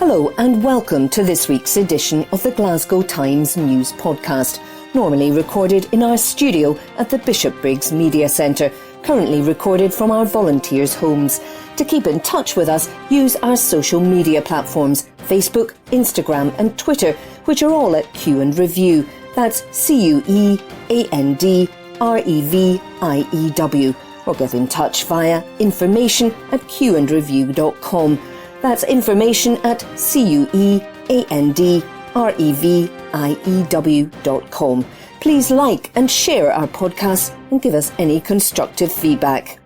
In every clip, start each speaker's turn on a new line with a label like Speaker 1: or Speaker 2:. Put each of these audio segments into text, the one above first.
Speaker 1: Hello and welcome to this week's edition of the Glasgow Times News Podcast, normally recorded in our studio at the Bishopbriggs Media Centre, currently recorded from our volunteers' homes. To keep in touch with us, use our social media platforms, Facebook, Instagram and Twitter, which are all at Q and Review. That's CUEANDREVIEW. Or get in touch via information@qandreview.com. That's information at CUEANDREVIEW.com. Please like and share our podcast and give us any constructive feedback.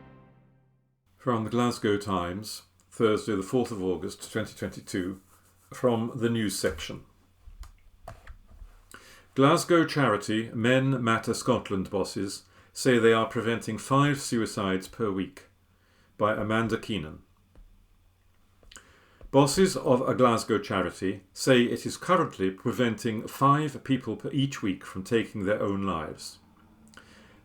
Speaker 2: From the Glasgow Times, Thursday the 4th of August 2022, from the news section. Glasgow charity Men Matter Scotland bosses say they are preventing 5 suicides per week, by Amanda Keenan. Bosses of a Glasgow charity say it is currently preventing 5 people per each week from taking their own lives.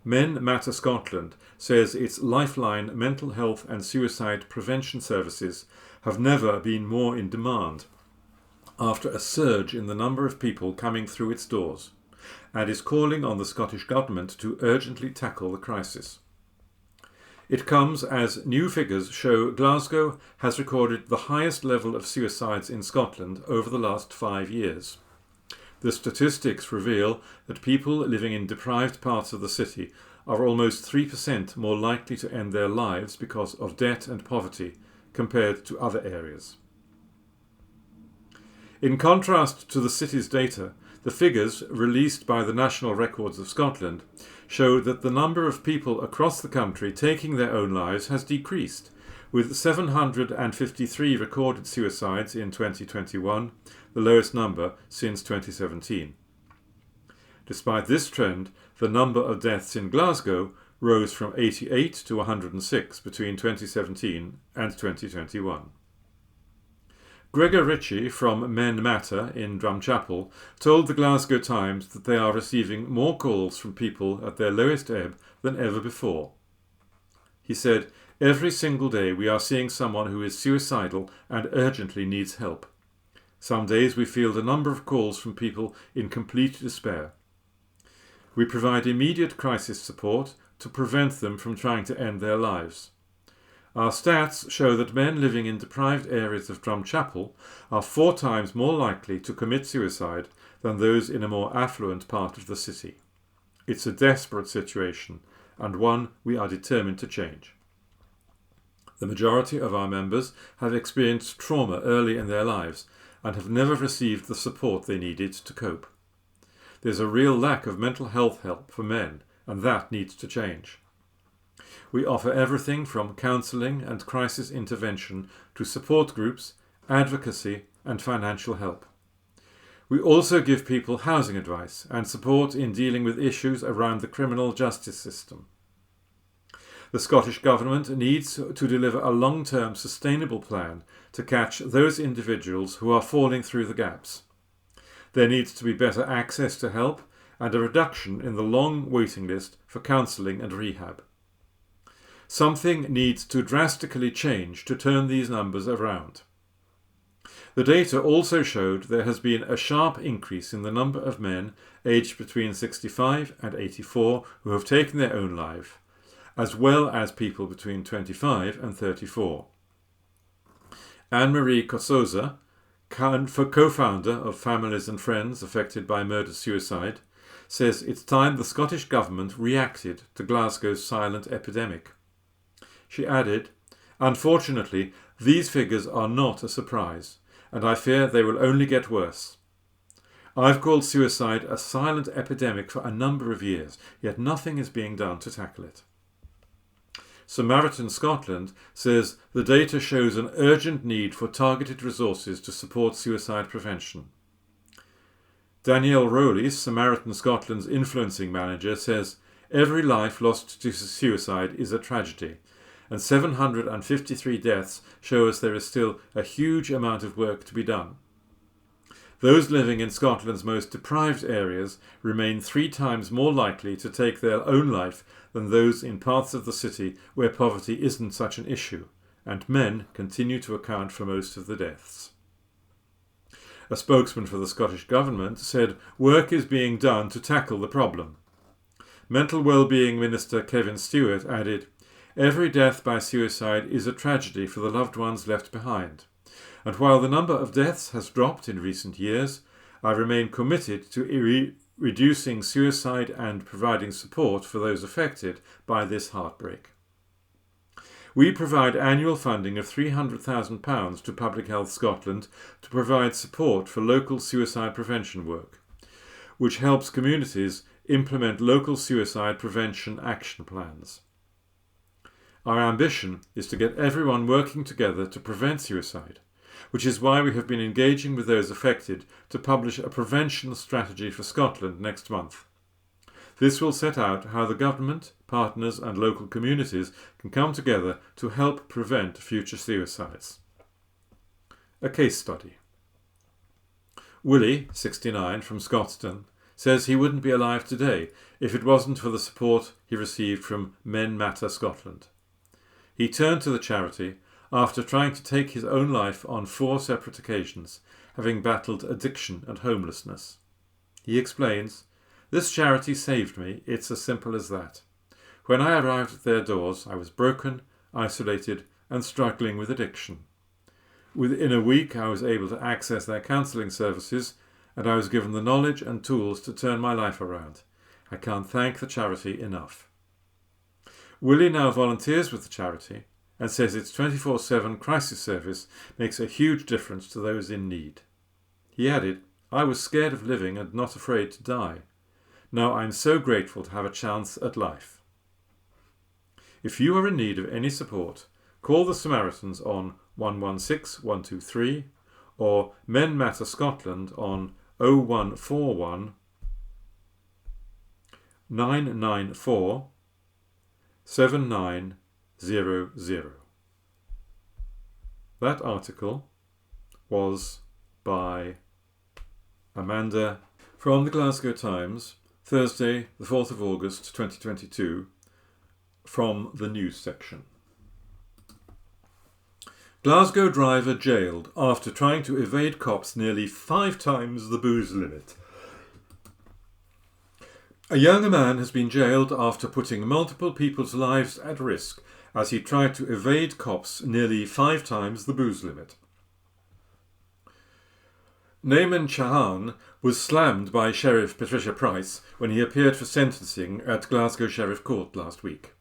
Speaker 2: Men Matter Scotland says its Lifeline mental health and suicide prevention services have never been more in demand after a surge in the number of people coming through its doors, and is calling on the Scottish Government to urgently tackle the crisis. It comes as new figures show Glasgow has recorded the highest level of suicides in Scotland over the last 5 years. The statistics reveal that people living in deprived parts of the city are almost 3% more likely to end their lives because of debt and poverty compared to other areas. In contrast to the city's data, the figures released by the National Records of Scotland show that the number of people across the country taking their own lives has decreased, with 753 recorded suicides in 2021, the lowest number since 2017. Despite this trend, the number of deaths in Glasgow rose from 88 to 106 between 2017 and 2021. Gregor Ritchie from Men Matter in Drumchapel told the Glasgow Times that they are receiving more calls from people at their lowest ebb than ever before. He said, "Every single day we are seeing someone who is suicidal and urgently needs help. Some days we field a number of calls from people in complete despair. We provide immediate crisis support to prevent them from trying to end their lives. Our stats show that men living in deprived areas of Drumchapel are 4 times more likely to commit suicide than those in a more affluent part of the city. It's a desperate situation, and one we are determined to change. The majority of our members have experienced trauma early in their lives and have never received the support they needed to cope. There's a real lack of mental health help for men, and that needs to change. We offer everything from counselling and crisis intervention to support groups, advocacy and financial help. We also give people housing advice and support in dealing with issues around the criminal justice system. The Scottish Government needs to deliver a long-term sustainable plan to catch those individuals who are falling through the gaps. There needs to be better access to help and a reduction in the long waiting list for counselling and rehab. Something needs to drastically change to turn these numbers around. The data also showed there has been a sharp increase in the number of men aged between 65 and 84 who have taken their own life, as well as people between 25 and 34. Anne-Marie Kosoza, co-founder of Families and Friends Affected by Murder-Suicide, says it's time the Scottish Government reacted to Glasgow's silent epidemic. She added, "Unfortunately, these figures are not a surprise, and I fear they will only get worse. I've called suicide a silent epidemic for a number of years, yet nothing is being done to tackle it." Samaritan Scotland says the data shows an urgent need for targeted resources to support suicide prevention. Danielle Rowley, Samaritan Scotland's influencing manager, says, "Every life lost to suicide is a tragedy, and 753 deaths show us there is still a huge amount of work to be done. Those living in Scotland's most deprived areas remain 3 times more likely to take their own life than those in parts of the city where poverty isn't such an issue, and men continue to account for most of the deaths." A spokesman for the Scottish Government said work is being done to tackle the problem. Mental Wellbeing Minister Kevin Stewart added, "Every death by suicide is a tragedy for the loved ones left behind. And while the number of deaths has dropped in recent years, I remain committed to reducing suicide and providing support for those affected by this heartbreak." We provide annual funding of £300,000 to Public Health Scotland to provide support for local suicide prevention work, which helps communities implement local suicide prevention action plans. Our ambition is to get everyone working together to prevent suicide, which is why we have been engaging with those affected to publish a prevention strategy for Scotland next month. This will set out how the government, partners and local communities can come together to help prevent future suicides. A case study. Willie, 69, from Scotstoun, says he wouldn't be alive today if it wasn't for the support he received from Men Matter Scotland. He turned to the charity after trying to take his own life on 4 separate occasions, having battled addiction and homelessness. He explains, "This charity saved me, it's as simple as that. When I arrived at their doors, I was broken, isolated and struggling with addiction. Within a week I was able to access their counselling services and I was given the knowledge and tools to turn my life around. I can't thank the charity enough." Willie now volunteers with the charity and says its 24/7 crisis service makes a huge difference to those in need. He added, "I was scared of living and not afraid to die. Now I'm so grateful to have a chance at life." If you are in need of any support, call the Samaritans on 116 123 or Men Matter Scotland on 0141 994 7900. That article was by Amanda from the Glasgow Times, Thursday, the 4th of August 2022, from the news section. Glasgow driver jailed after trying to evade cops nearly 5 times the booze limit. A young man has been jailed after putting multiple people's lives at risk as he tried to evade cops nearly 5 times the booze limit. Naaman Chauhan was slammed by Sheriff Patricia Price when he appeared for sentencing at Glasgow Sheriff Court last week.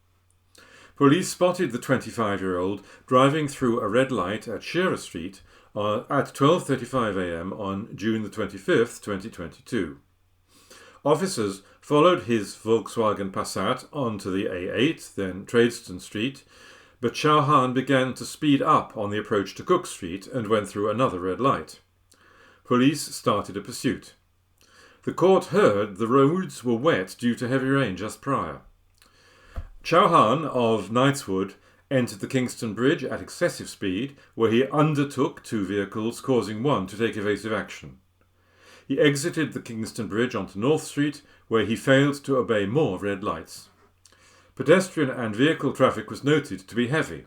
Speaker 2: Police spotted the 25-year-old driving through a red light at Shearer Street at 12:35 a.m. on June the 25th, 2022. Officers followed his Volkswagen Passat onto the A8, then Tradeston Street, but Chauhan began to speed up on the approach to Cook Street and went through another red light. Police started a pursuit. The court heard the roads were wet due to heavy rain just prior. Chauhan of Knightswood entered the Kingston Bridge at excessive speed, where he undertook 2 vehicles, causing one to take evasive action. He exited the Kingston Bridge onto North Street, where he failed to obey more red lights. Pedestrian and vehicle traffic was noted to be heavy.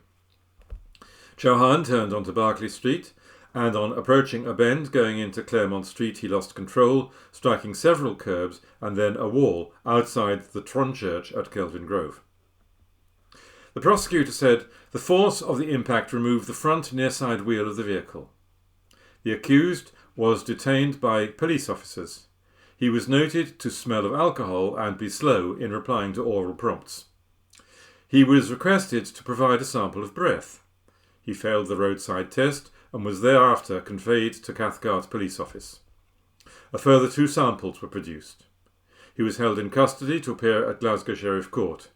Speaker 2: Chauhan turned onto Berkeley Street, and on approaching a bend going into Claremont Street he lost control, striking several curbs and then a wall outside the Tron Church at Kelvin Grove. The prosecutor said the force of the impact removed the front near-side wheel of the vehicle. The accused was detained by police officers. He was noted to smell of alcohol and be slow in replying to oral prompts. He was requested to provide a sample of breath. He failed the roadside test and was thereafter conveyed to Cathcart Police Office. A further 2 samples were produced. He was held in custody to appear at Glasgow Sheriff Court.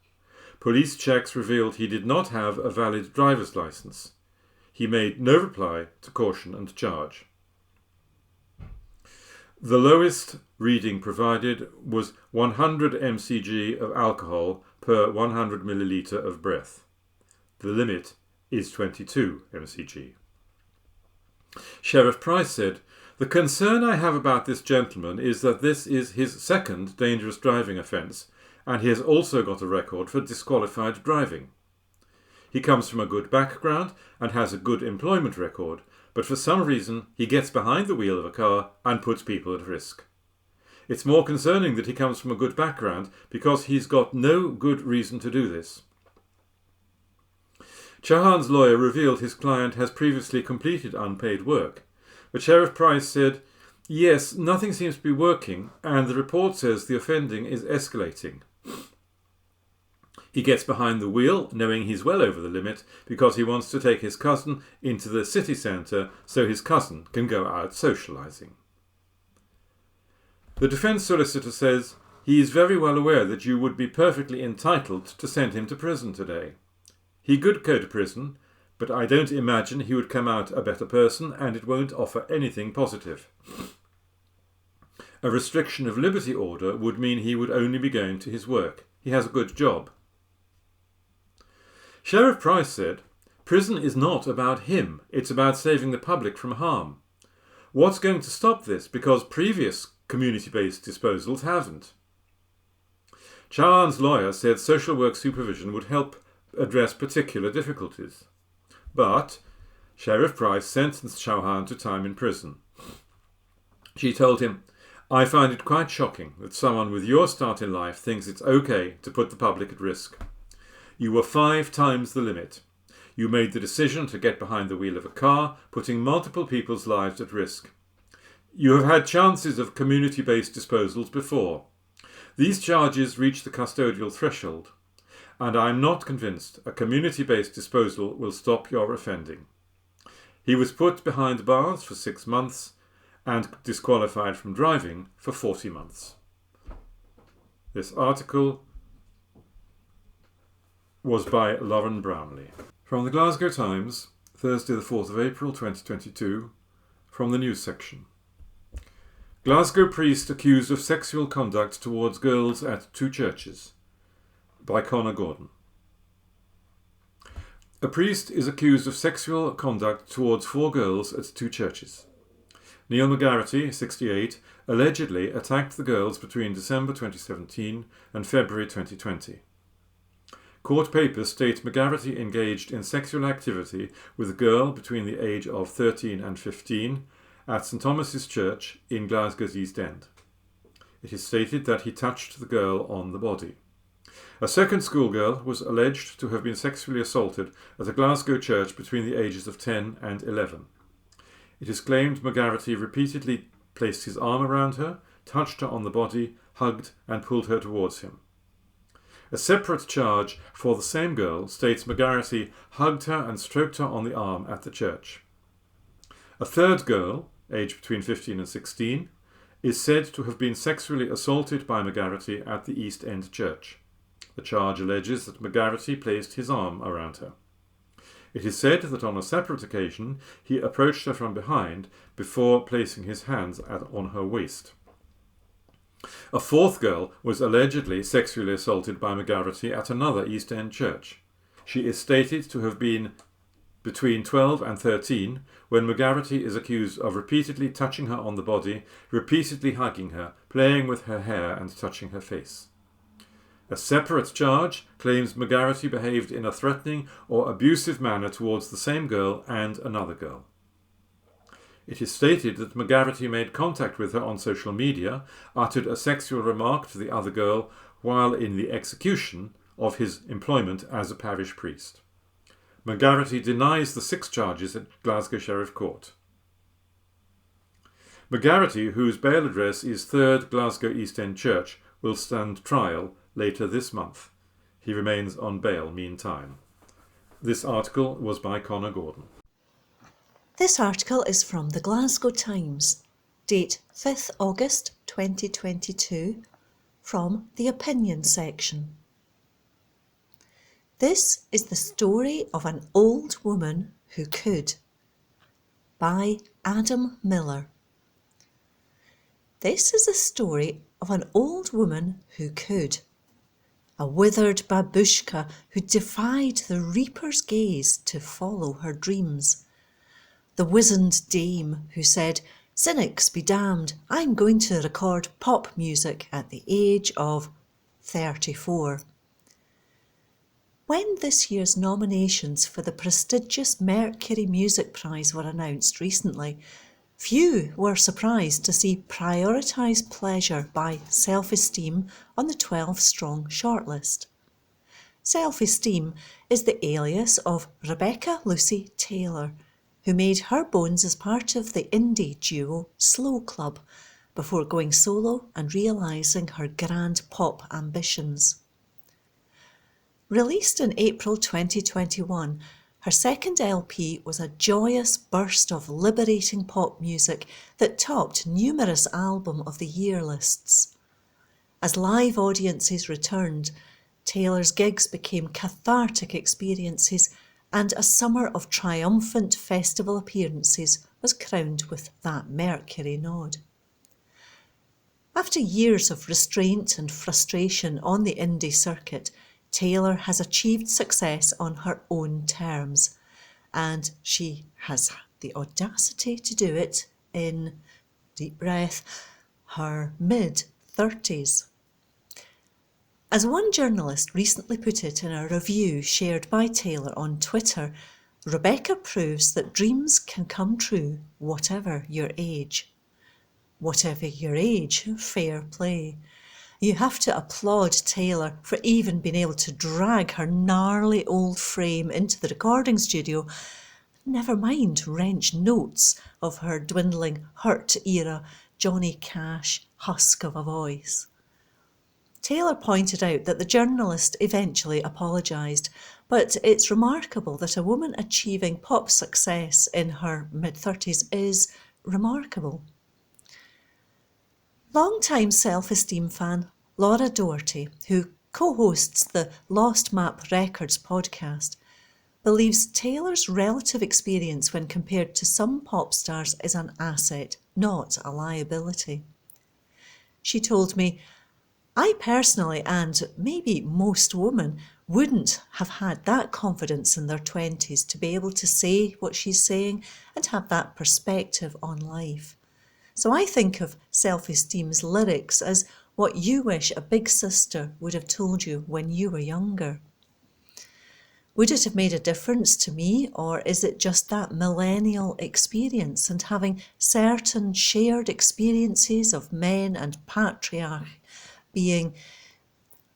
Speaker 2: Police checks revealed he did not have a valid driver's licence. He made no reply to caution and charge. The lowest reading provided was 100 mcg of alcohol per 100 millilitre of breath. The limit is 22 mcg. Sheriff Price said, "The concern I have about this gentleman is that this is his second dangerous driving offence, and he has also got a record for disqualified driving. He comes from a good background and has a good employment record, but for some reason he gets behind the wheel of a car and puts people at risk. It's more concerning that he comes from a good background because he's got no good reason to do this. Chauhan's lawyer revealed his client has previously completed unpaid work, but Sheriff Price said, "Yes, nothing seems to be working, and the report says the offending is escalating." He gets behind the wheel, knowing he's well over the limit, because he wants to take his cousin into the city centre so his cousin can go out socialising. The defence solicitor says, "He is very well aware that you would be perfectly entitled to send him to prison today. He could go to prison, but I don't imagine he would come out a better person, and it won't offer anything positive. A restriction of liberty order would mean he would only be going to his work. He has a good job." Sheriff Price said, "Prison is not about him, it's about saving the public from harm. What's going to stop this, because previous community-based disposals haven't?" Chauhan's lawyer said social work supervision would help address particular difficulties. But Sheriff Price sentenced Chauhan to time in prison. She told him, "I find it quite shocking that someone with your start in life thinks it's okay to put the public at risk. You were 5 times the limit. You made the decision to get behind the wheel of a car, putting multiple people's lives at risk. You have had chances of community-based disposals before. These charges reach the custodial threshold, and I am not convinced a community-based disposal will stop your offending." He was put behind bars for 6 months and disqualified from driving for 40 months. This article was by Lauren Brownlee. From the Glasgow Times, Thursday the 4th of April 2022, from the news section. Glasgow priest accused of sexual conduct towards girls at 2 churches, by Conor Gordon. A priest is accused of sexual conduct towards 4 girls at 2 churches. Neil McGarrity, 68, allegedly attacked the girls between December 2017 and February 2020. Court papers state McGarrity engaged in sexual activity with a girl between the age of 13 and 15 at St Thomas's Church in Glasgow's East End. It is stated that he touched the girl on the body. A second schoolgirl was alleged to have been sexually assaulted at a Glasgow church between the ages of 10 and 11. It is claimed McGarrity repeatedly placed his arm around her, touched her on the body, hugged and pulled her towards him. A separate charge for the same girl states McGarrity hugged her and stroked her on the arm at the church. A third girl, aged between 15 and 16, is said to have been sexually assaulted by McGarrity at the East End Church. The charge alleges that McGarrity placed his arm around her. It is said that on a separate occasion he approached her from behind before placing his hands on her waist. A fourth girl was allegedly sexually assaulted by McGarrity at another East End church. She is stated to have been between 12 and 13 when McGarrity is accused of repeatedly touching her on the body, repeatedly hugging her, playing with her hair and touching her face. A separate charge claims McGarrity behaved in a threatening or abusive manner towards the same girl and another girl. It is stated that McGarrity made contact with her on social media, uttered a sexual remark to the other girl while in the execution of his employment as a parish priest. McGarrity denies the 6 charges at Glasgow Sheriff Court. McGarrity, whose bail address is 3rd Glasgow East End Church, will stand trial later this month. He remains on bail meantime. This article was by Conor Gordon.
Speaker 3: This article is from the Glasgow Times, date 5th August 2022, from the opinion section. This is the story of an old woman who could, by Adam Miller. This is the story of an old woman who could, a withered babushka who defied the reaper's gaze to follow her dreams. The wizened dame who said, "Cynics be damned, I'm going to record pop music at the age of 34. When this year's nominations for the prestigious Mercury Music Prize were announced recently, few were surprised to see Prioritise Pleasure by Self-Esteem on the 12-strong shortlist. Self-Esteem is the alias of Rebecca Lucy Taylor, who made her bones as part of the indie duo Slow Club before going solo and realising her grand pop ambitions. Released in April 2021, her second LP was a joyous burst of liberating pop music that topped numerous Album of the Year lists. As live audiences returned, Taylor's gigs became cathartic experiences, and a summer of triumphant festival appearances was crowned with that Mercury nod. After years of restraint and frustration on the indie circuit, Taylor has achieved success on her own terms, and she has the audacity to do it in, deep breath, her mid-30s. As one journalist recently put it in a review shared by Taylor on Twitter, Rebecca proves that dreams can come true whatever your age. Whatever your age, fair play. You have to applaud Taylor for even being able to drag her gnarly old frame into the recording studio, never mind wrench notes of her dwindling Hurt-era Johnny Cash husk of a voice. Taylor pointed out that the journalist eventually apologised, but it's remarkable that a woman achieving pop success in her mid-30s is remarkable. Long-time Self-Esteem fan Laura Doherty, who co-hosts the Lost Map Records podcast, believes Taylor's relative experience when compared to some pop stars is an asset, not a liability. She told me, "I personally, and maybe most women, wouldn't have had that confidence in their 20s to be able to say what she's saying and have that perspective on life. So I think of Self-Esteem's lyrics as what you wish a big sister would have told you when you were younger. Would it have made a difference to me, or is it just that millennial experience and having certain shared experiences of men and patriarch being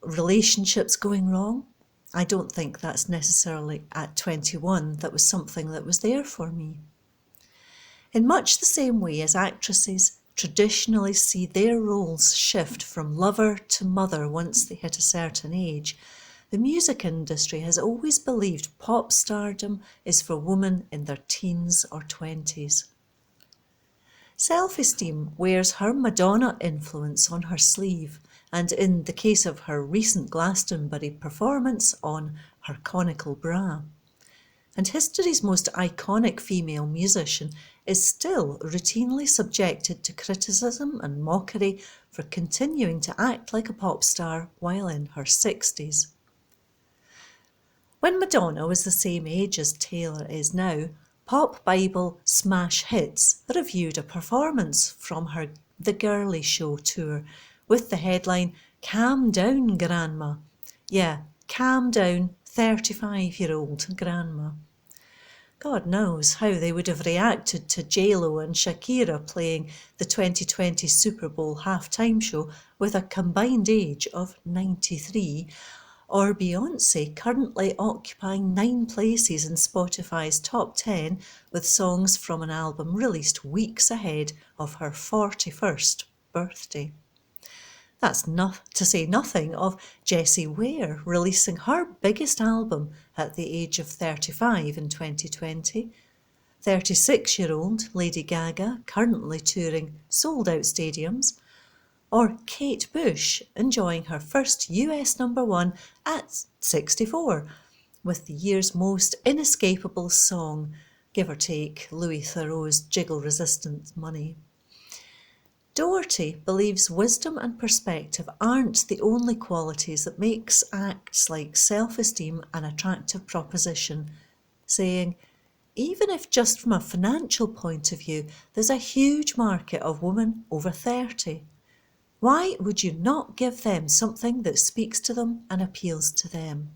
Speaker 3: relationships going wrong? I don't think that's necessarily at 21 that was something that was there for me." In much the same way as actresses traditionally see their roles shift from lover to mother once they hit a certain age, the music industry has always believed pop stardom is for women in their teens or 20s. Self-Esteem wears her Madonna influence on her sleeve, and in the case of her recent Glastonbury performance, on her conical bra. And history's most iconic female musician is still routinely subjected to criticism and mockery for continuing to act like a pop star while in her 60s. When Madonna was the same age as Taylor is now, Pop Bible Smash Hits reviewed a performance from her The Girly Show tour with the headline, "Calm down, Grandma." Yeah, calm down, 35-year-old grandma. God knows how they would have reacted to J-Lo and Shakira playing the 2020 Super Bowl halftime show with a combined age of 93, or Beyoncé currently occupying 9 places in Spotify's top 10 with songs from an album released weeks ahead of her 41st birthday. That's to say nothing of Jessie Ware releasing her biggest album at the age of 35 in 2020, 36-year-old Lady Gaga currently touring sold-out stadiums, or Kate Bush enjoying her first US #1 at 64, with the year's most inescapable song, give or take Louis Theroux's jiggle-resistant Money. Doherty believes wisdom and perspective aren't the only qualities that makes acts like Self-Esteem an attractive proposition, saying, even if just from a financial point of view, there's a huge market of women over 30. Why would you not give them something that speaks to them and appeals to them?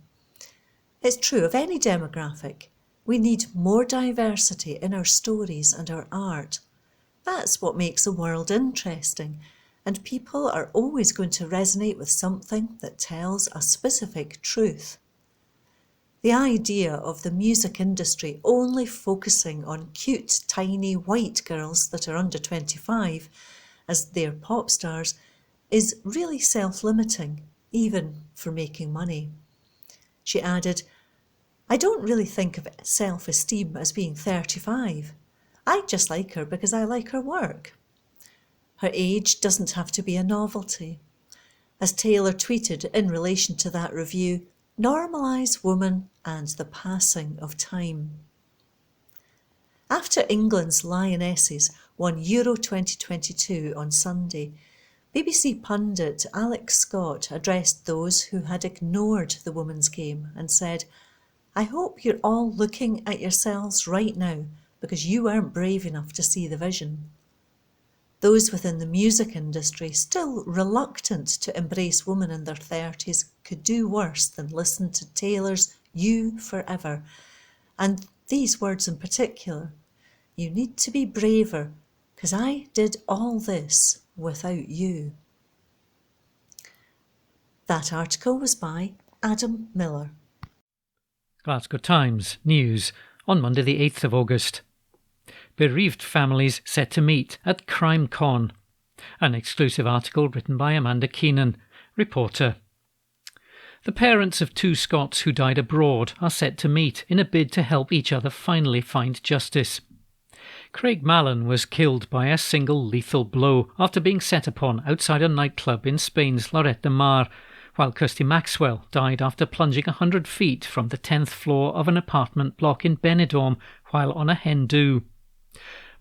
Speaker 3: It's true of any demographic. We need more diversity in our stories and our art. That's what makes the world interesting, and people are always going to resonate with something that tells a specific truth. The idea of the music industry only focusing on cute, tiny white girls that are under 25 as their pop stars is really self-limiting, even for making money. She added, "I don't really think of self-esteem as being 35. I just like her because I like her work." Her age doesn't have to be a novelty. As Taylor tweeted in relation to that review, "Normalise woman and the passing of time." After England's Lionesses won Euro 2022 on Sunday, BBC pundit Alex Scott addressed those who had ignored the women's game and said, "I hope you're all looking at yourselves right now because you weren't brave enough to see the vision." Those within the music industry, still reluctant to embrace women in their 30s, could do worse than listen to Taylor's "You Forever," and these words in particular, "You need to be braver, 'cause I did all this without you." That article was by Adam Miller.
Speaker 4: Glasgow Times News on Monday the 8th of August. Bereaved families set to meet at Crime Con. An exclusive article written by Amanda Keenan, reporter. The parents of 2 Scots who died abroad are set to meet in a bid to help each other finally find justice. Craig Mallon was killed by a single lethal blow after being set upon outside a nightclub in Spain's Lloret de Mar, while Kirsty Maxwell died after plunging 100 feet from the 10th floor of an apartment block in Benidorm while on a hen do.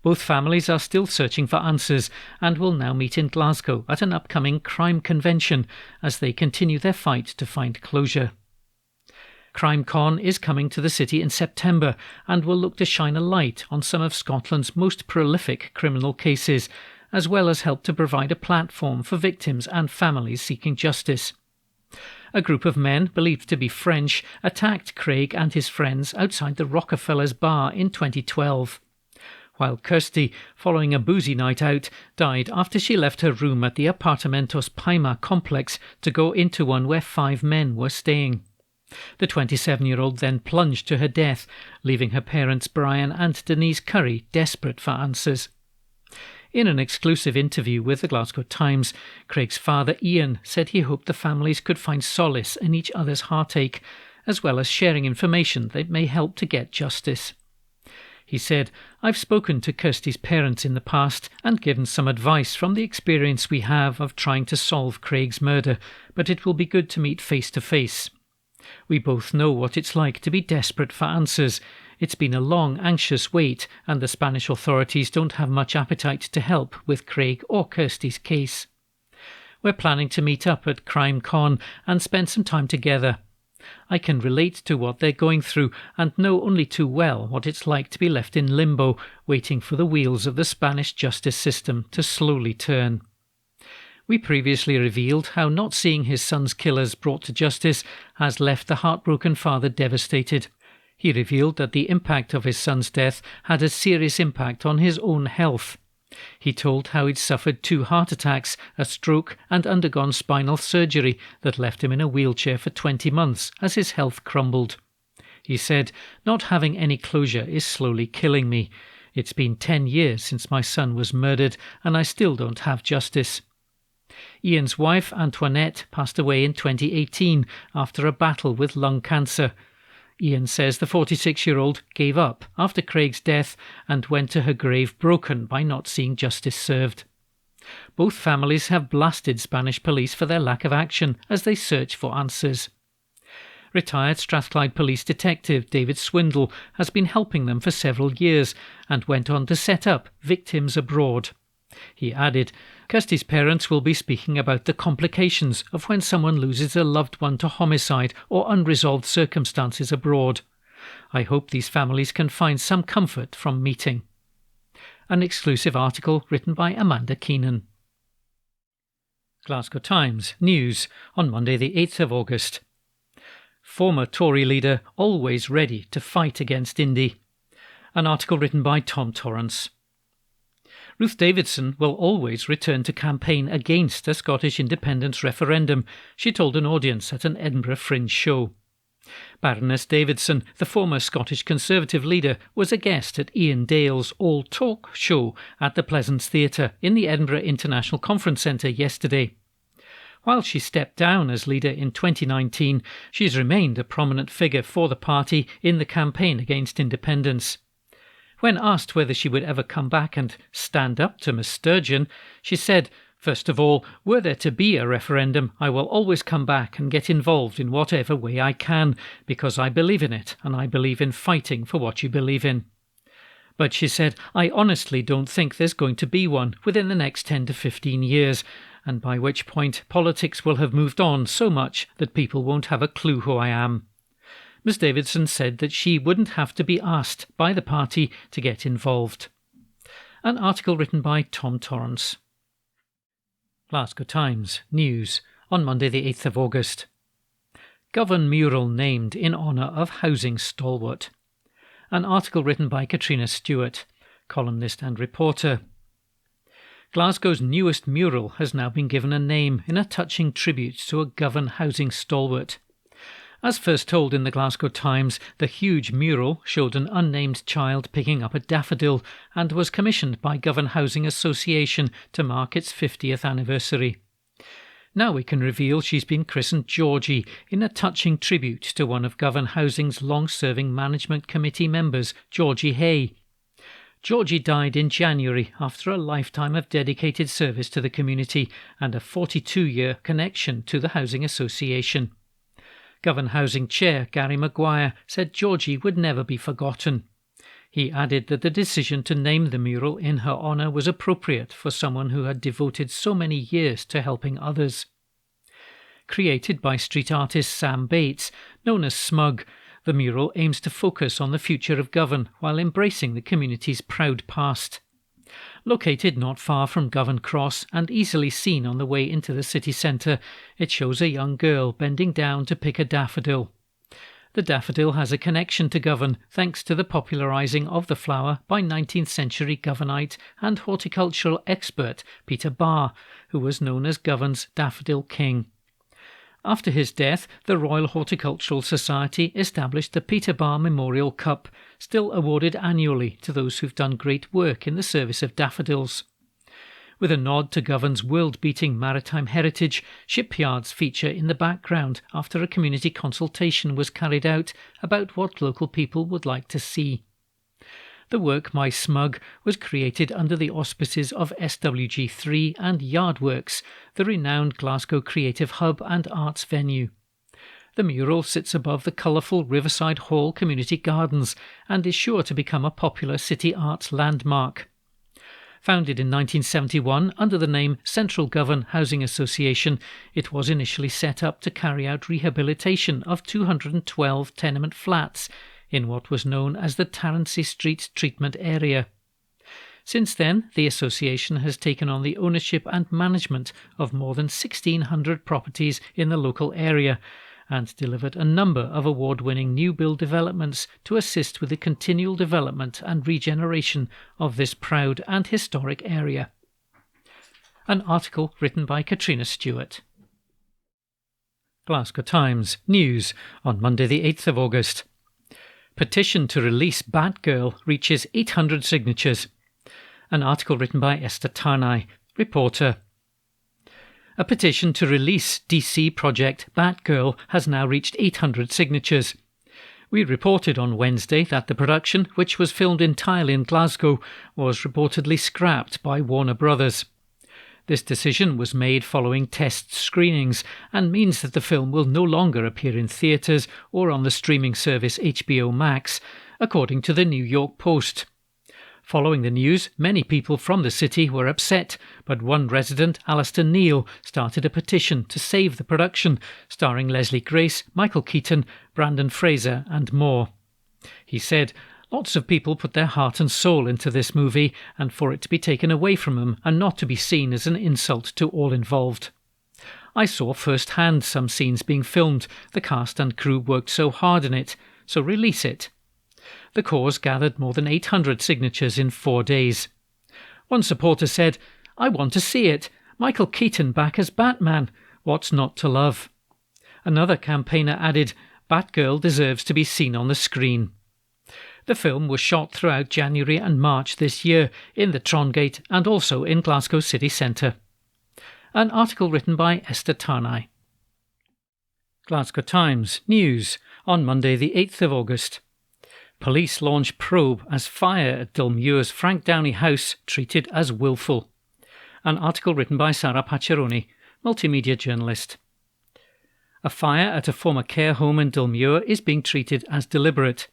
Speaker 4: Both families are still searching for answers and will now meet in Glasgow at an upcoming crime convention as they continue their fight to find closure. CrimeCon is coming to the city in September and will look to shine a light on some of Scotland's most prolific criminal cases, as well as help to provide a platform for victims and families seeking justice. A group of men, believed to be French, attacked Craig and his friends outside the Rockefellers Bar in 2012. While Kirsty, following a boozy night out, died after she left her room at the Apartamentos Paima complex to go into one where 5 men were staying. The 27-year-old then plunged to her death, leaving her parents Brian and Denise Curry desperate for answers. In an exclusive interview with the Glasgow Times, Craig's father Ian said he hoped the families could find solace in each other's heartache, as well as sharing information that may help to get justice. He said, "I've spoken to Kirsty's parents in the past and given some advice from the experience we have of trying to solve Craig's murder, but it will be good to meet face to face. We both know what it's like to be desperate for answers. It's been a long, anxious wait, and the Spanish authorities don't have much appetite to help with Craig or Kirsty's case. We're planning to meet up at Crime Con and spend some time together. I can relate to what they're going through and know only too well what it's like to be left in limbo, waiting for the wheels of the Spanish justice system to slowly turn." We previously revealed how not seeing his son's killers brought to justice has left the heartbroken father devastated. He revealed that the impact of his son's death had a serious impact on his own health. He told how he'd suffered 2 heart attacks, a stroke and undergone spinal surgery that left him in a wheelchair for 20 months as his health crumbled. He said, "Not having any closure is slowly killing me. It's been 10 years since my son was murdered and I still don't have justice." Ian's wife, Antoinette, passed away in 2018 after a battle with lung cancer. Ian says the 46-year-old gave up after Craig's death and went to her grave broken by not seeing justice served. Both families have blasted Spanish police for their lack of action as they search for answers. Retired Strathclyde Police Detective David Swindle has been helping them for several years and went on to set up Victims Abroad. He added, "Kirsty's parents will be speaking about the complications of when someone loses a loved one to homicide or unresolved circumstances abroad. I hope these families can find some comfort from meeting." An exclusive article written by Amanda Keenan. Glasgow Times News on Monday the 8th of August. former Tory leader always ready to fight against Indy. An article written by Tom Torrance. Ruth Davidson will always return to campaign against a Scottish independence referendum, she told an audience at an Edinburgh Fringe show. Baroness Davidson, the former Scottish Conservative leader, was a guest at Ian Dale's All Talk show at the Pleasance Theatre in the Edinburgh International Conference Centre yesterday. While she stepped down as leader in 2019, she's remained a prominent figure for the party in the campaign against independence. When asked whether she would ever come back and stand up to Miss Sturgeon, she said, "First of all, were there to be a referendum, I will always come back and get involved in whatever way I can, because I believe in it and I believe in fighting for what you believe in." But she said, "I honestly don't think there's going to be one within the next 10 to 15 years, and by which point politics will have moved on so much that people won't have a clue who I am." Ms Davidson said that she wouldn't have to be asked by the party to get involved. An article written by Tom Torrance. Glasgow Times News on Monday the 8th of August. Govan mural named in honour of housing stalwart. An article written by Katrina Stewart, columnist and reporter. Glasgow's newest mural has now been given a name in a touching tribute to a Govan housing stalwart. As first told in the Glasgow Times, the huge mural showed an unnamed child picking up a daffodil and was commissioned by Govan Housing Association to mark its 50th anniversary. Now we can reveal she's been christened Georgie in a touching tribute to one of Govan Housing's long-serving management committee members, Georgie Hay. Georgie died in January after a lifetime of dedicated service to the community and a 42-year connection to the Housing Association. Govan Housing Chair Gary Maguire said Georgie would never be forgotten. He added that the decision to name the mural in her honour was appropriate for someone who had devoted so many years to helping others. Created by street artist Sam Bates, known as Smug, the mural aims to focus on the future of Govan while embracing the community's proud past. Located not far from Govan Cross and easily seen on the way into the city centre, it shows a young girl bending down to pick a daffodil. The daffodil has a connection to Govan thanks to the popularising of the flower by 19th century Govanite and horticultural expert Peter Barr, who was known as Govan's Daffodil King. After his death, the Royal Horticultural Society established the Peter Barr Memorial Cup, still awarded annually to those who've done great work in the service of daffodils. With a nod to Govan's world-beating maritime heritage, shipyards feature in the background after a community consultation was carried out about what local people would like to see. The work My Smug was created under the auspices of SWG3 and Yardworks, the renowned Glasgow creative hub and arts venue. The mural sits above the colourful Riverside Hall community gardens and is sure to become a popular city arts landmark. Founded in 1971 under the name Central Govan Housing Association, it was initially set up to carry out rehabilitation of 212 tenement flats in what was known as the Tarancy Street Treatment Area. Since then, the association has taken on the ownership and management of more than 1,600 properties in the local area and delivered a number of award-winning new build developments to assist with the continual development and regeneration of this proud and historic area. An article written by Katrina Stewart. Glasgow Times News on Monday the 8th of August. Petition to release Batgirl reaches 800 signatures. An article written by Esther Tarnay, reporter. A petition to release DC project Batgirl has now reached 800 signatures. We reported on Wednesday that the production, which was filmed entirely in Glasgow, was reportedly scrapped by Warner Brothers. This decision was made following test screenings and means that the film will no longer appear in theatres or on the streaming service HBO Max, according to the New York Post. Following the news, many people from the city were upset, but one resident, Alistair Neal, started a petition to save the production, starring Leslie Grace, Michael Keaton, Brandon Fraser and more. He said, "Lots of people put their heart and soul into this movie, and for it to be taken away from them and not to be seen as an insult to all involved. I saw firsthand some scenes being filmed. The cast and crew worked so hard on it, so release it. The cause gathered more than 800 signatures in 4 days. One supporter said, "I want to see it. Michael Keaton back as Batman. What's not to love?" Another campaigner added, "Batgirl deserves to be seen on the screen." The film was shot throughout January and March this year in the Trongate and also in Glasgow city centre. An article written by Esther Tarnay. Glasgow Times News on Monday the 8th of August. Police launch probe as fire at Dilmuir's Frank Downey house treated as willful. An article written by Sarah Pacciaroni, multimedia journalist. A fire at a former care home in Dilmuir is being treated as deliberate.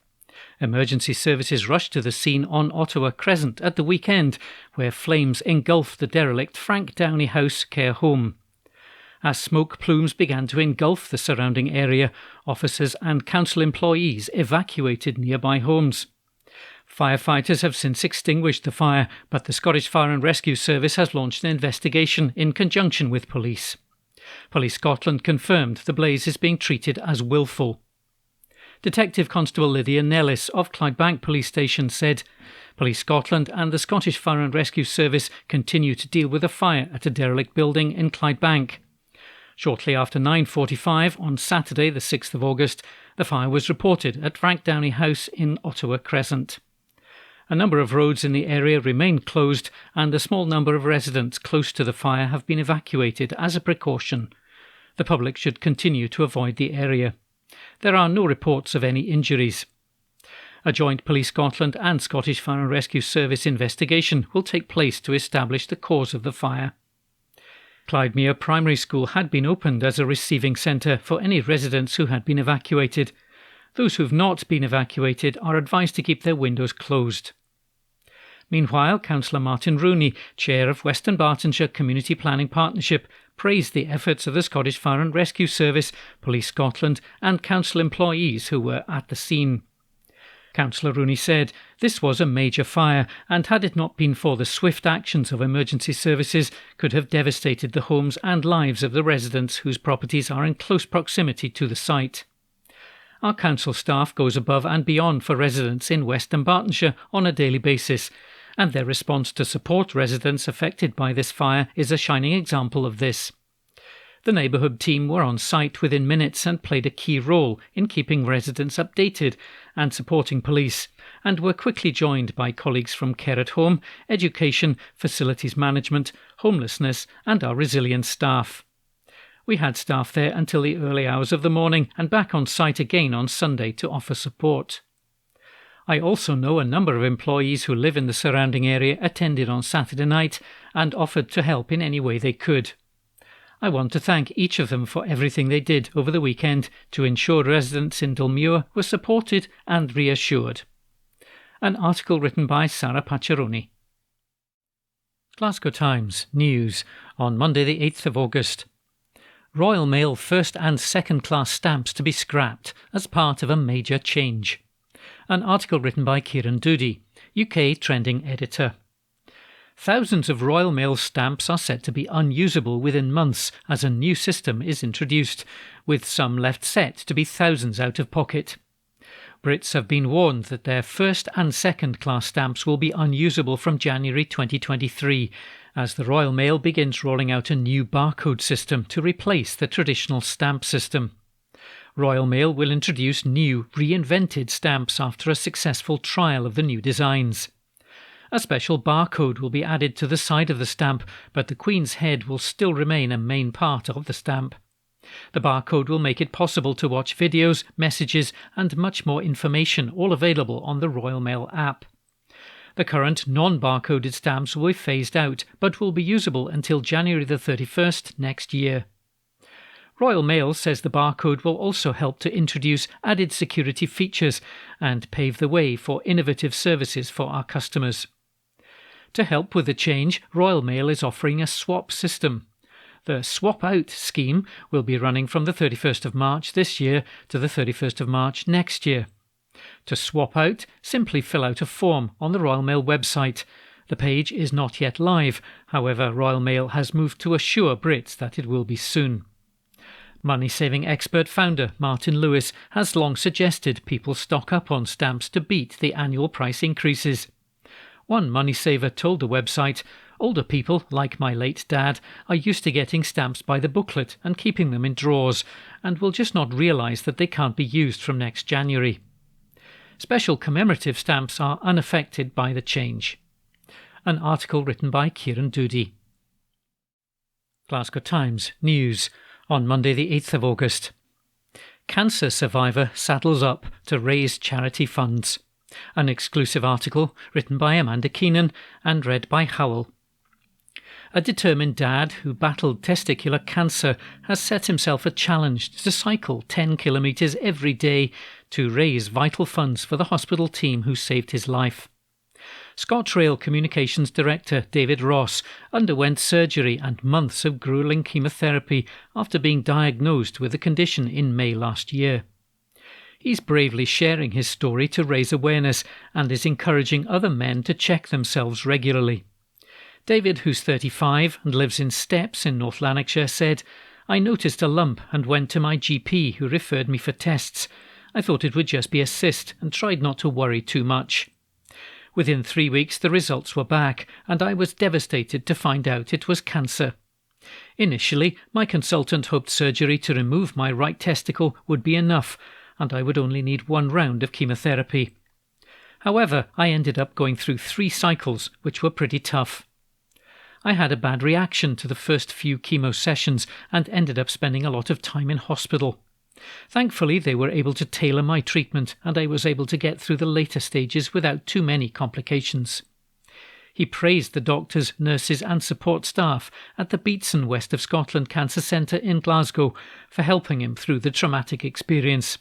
Speaker 4: Emergency services rushed to the scene on Ottawa Crescent at the weekend, where flames engulfed the derelict Frank Downey House care home. As smoke plumes began to engulf the surrounding area, officers and council employees evacuated nearby homes. Firefighters have since extinguished the fire, but the Scottish Fire and Rescue Service has launched an investigation in conjunction with police. Police Scotland confirmed the blaze is being treated as willful. Detective Constable Lydia Nellis of Clydebank Police Station said, "Police Scotland and the Scottish Fire and Rescue Service continue to deal with a fire at a derelict building in Clydebank." Shortly after 9:45 on Saturday the 6th of August, the fire was reported at Frank Downey House in Ottawa Crescent. A number of roads in the area remain closed and a small number of residents close to the fire have been evacuated as a precaution. The public should continue to avoid the area. There are no reports of any injuries. A joint Police Scotland and Scottish Fire and Rescue Service investigation will take place to establish the cause of the fire. Clydemere Primary School had been opened as a receiving centre for any residents who had been evacuated. Those who have not been evacuated are advised to keep their windows closed. Meanwhile, Councillor Martin Rooney, Chair of Western Bartonshire Community Planning Partnership, praised the efforts of the Scottish Fire and Rescue Service, Police Scotland and council employees who were at the scene. Councillor Rooney said, "This was a major fire and had it not been for the swift actions of emergency services could have devastated the homes and lives of the residents whose properties are in close proximity to the site." Our council staff goes above and beyond for residents in Western Bartonshire on a daily basis, and their response to support residents affected by this fire is a shining example of this. The neighbourhood team were on site within minutes and played a key role in keeping residents updated and supporting police, and were quickly joined by colleagues from care at home, education, facilities management, homelessness and our resilient staff. We had staff there until the early hours of the morning and back on site again on Sunday to offer support. I also know a number of employees who live in the surrounding area attended on Saturday night and offered to help in any way they could. I want to thank each of them for everything they did over the weekend to ensure residents in Dilmuir were supported and reassured. An article written by Sarah Pacciaroni. Glasgow Times News on Monday the 8th of August. Royal Mail first and second class stamps to be scrapped as part of a major change. An article written by Kieran Doody, UK Trending Editor. Thousands of Royal Mail stamps are set to be unusable within months as a new system is introduced, with some left set to be thousands out of pocket. Brits have been warned that their first and second class stamps will be unusable from January 2023, as the Royal Mail begins rolling out a new barcode system to replace the traditional stamp system. Royal Mail will introduce new, reinvented stamps after a successful trial of the new designs. A special barcode will be added to the side of the stamp, but the Queen's head will still remain a main part of the stamp. The barcode will make it possible to watch videos, messages and much more information, all available on the Royal Mail app. The current non-barcoded stamps will be phased out, but will be usable until January the 31st next year. Royal Mail says the barcode will also help to introduce added security features and pave the way for innovative services for our customers. To help with the change, Royal Mail is offering a swap system. The Swap Out scheme will be running from the 31st of March this year to the 31st of March next year. To swap out, simply fill out a form on the Royal Mail website. The page is not yet live, however Royal Mail has moved to assure Brits that it will be soon. Money-saving expert founder Martin Lewis has long suggested people stock up on stamps to beat the annual price increases. One money saver told the website, "Older people, like my late dad, are used to getting stamps by the booklet and keeping them in drawers, and will just not realise that they can't be used from next January." Special commemorative stamps are unaffected by the change. An article written by Kieran Doody. Glasgow Times News on Monday the 8th of August. Cancer survivor saddles up to raise charity funds. An exclusive article written by Amanda Keenan and read by Howell. A determined dad who battled testicular cancer has set himself a challenge to cycle 10 kilometres every day to raise vital funds for the hospital team who saved his life. ScotRail Communications Director David Ross underwent surgery and months of gruelling chemotherapy after being diagnosed with the condition in May last year. He's bravely sharing his story to raise awareness and is encouraging other men to check themselves regularly. David, who's 35 and lives in Steps in North Lanarkshire, said, "I noticed a lump and went to my GP who referred me for tests. I thought it would just be a cyst and tried not to worry too much. Within 3 weeks the results were back and I was devastated to find out it was cancer. Initially, my consultant hoped surgery to remove my right testicle would be enough and I would only need 1 round of chemotherapy. However, I ended up going through 3 cycles, which were pretty tough. I had a bad reaction to the first few chemo sessions and ended up spending a lot of time in hospital. Thankfully, they were able to tailor my treatment and I was able to get through the later stages without too many complications." He praised the doctors, nurses and support staff at the Beatson West of Scotland Cancer Centre in Glasgow for helping him through the traumatic experience.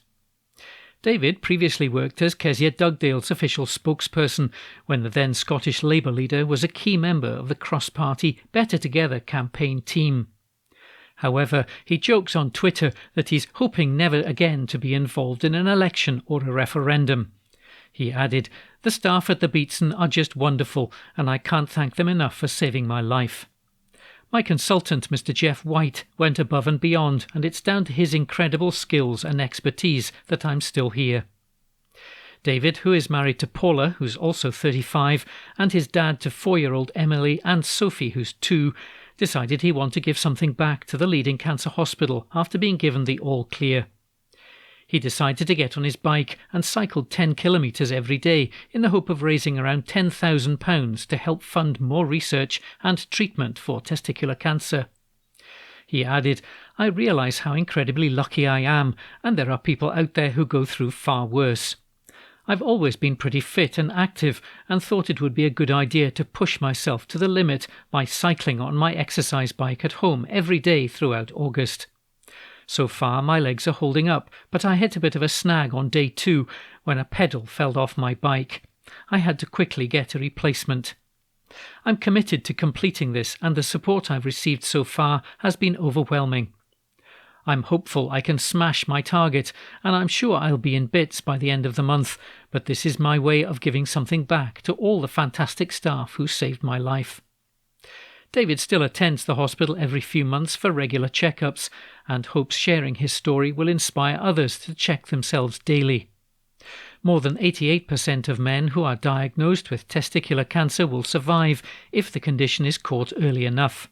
Speaker 4: David previously worked as Kezia Dugdale's official spokesperson when the then Scottish Labour leader was a key member of the cross-party Better Together campaign team. However, he jokes on Twitter that he's hoping never again to be involved in an election or a referendum. He added, "The staff at the Beatson are just wonderful and I can't thank them enough for saving my life. My consultant, Mr. Jeff White, went above and beyond and it's down to his incredible skills and expertise that I'm still here." David, who is married to Paula, who's also 35, and his dad to 4-year-old Emily and Sophie, who's 2, decided he wanted to give something back to the leading cancer hospital after being given the all clear. He decided to get on his bike and cycled 10 kilometres every day in the hope of raising around £10,000 to help fund more research and treatment for testicular cancer. He added, "I realise how incredibly lucky I am, and there are people out there who go through far worse. I've always been pretty fit and active and thought it would be a good idea to push myself to the limit by cycling on my exercise bike at home every day throughout August. So far my legs are holding up, but I hit a bit of a snag on day 2 when a pedal fell off my bike. I had to quickly get a replacement. I'm committed to completing this and the support I've received so far has been overwhelming. I'm hopeful I can smash my target and I'm sure I'll be in bits by the end of the month, but this is my way of giving something back to all the fantastic staff who saved my life." David still attends the hospital every few months for regular checkups and hopes sharing his story will inspire others to check themselves daily. More than 88% of men who are diagnosed with testicular cancer will survive if the condition is caught early enough.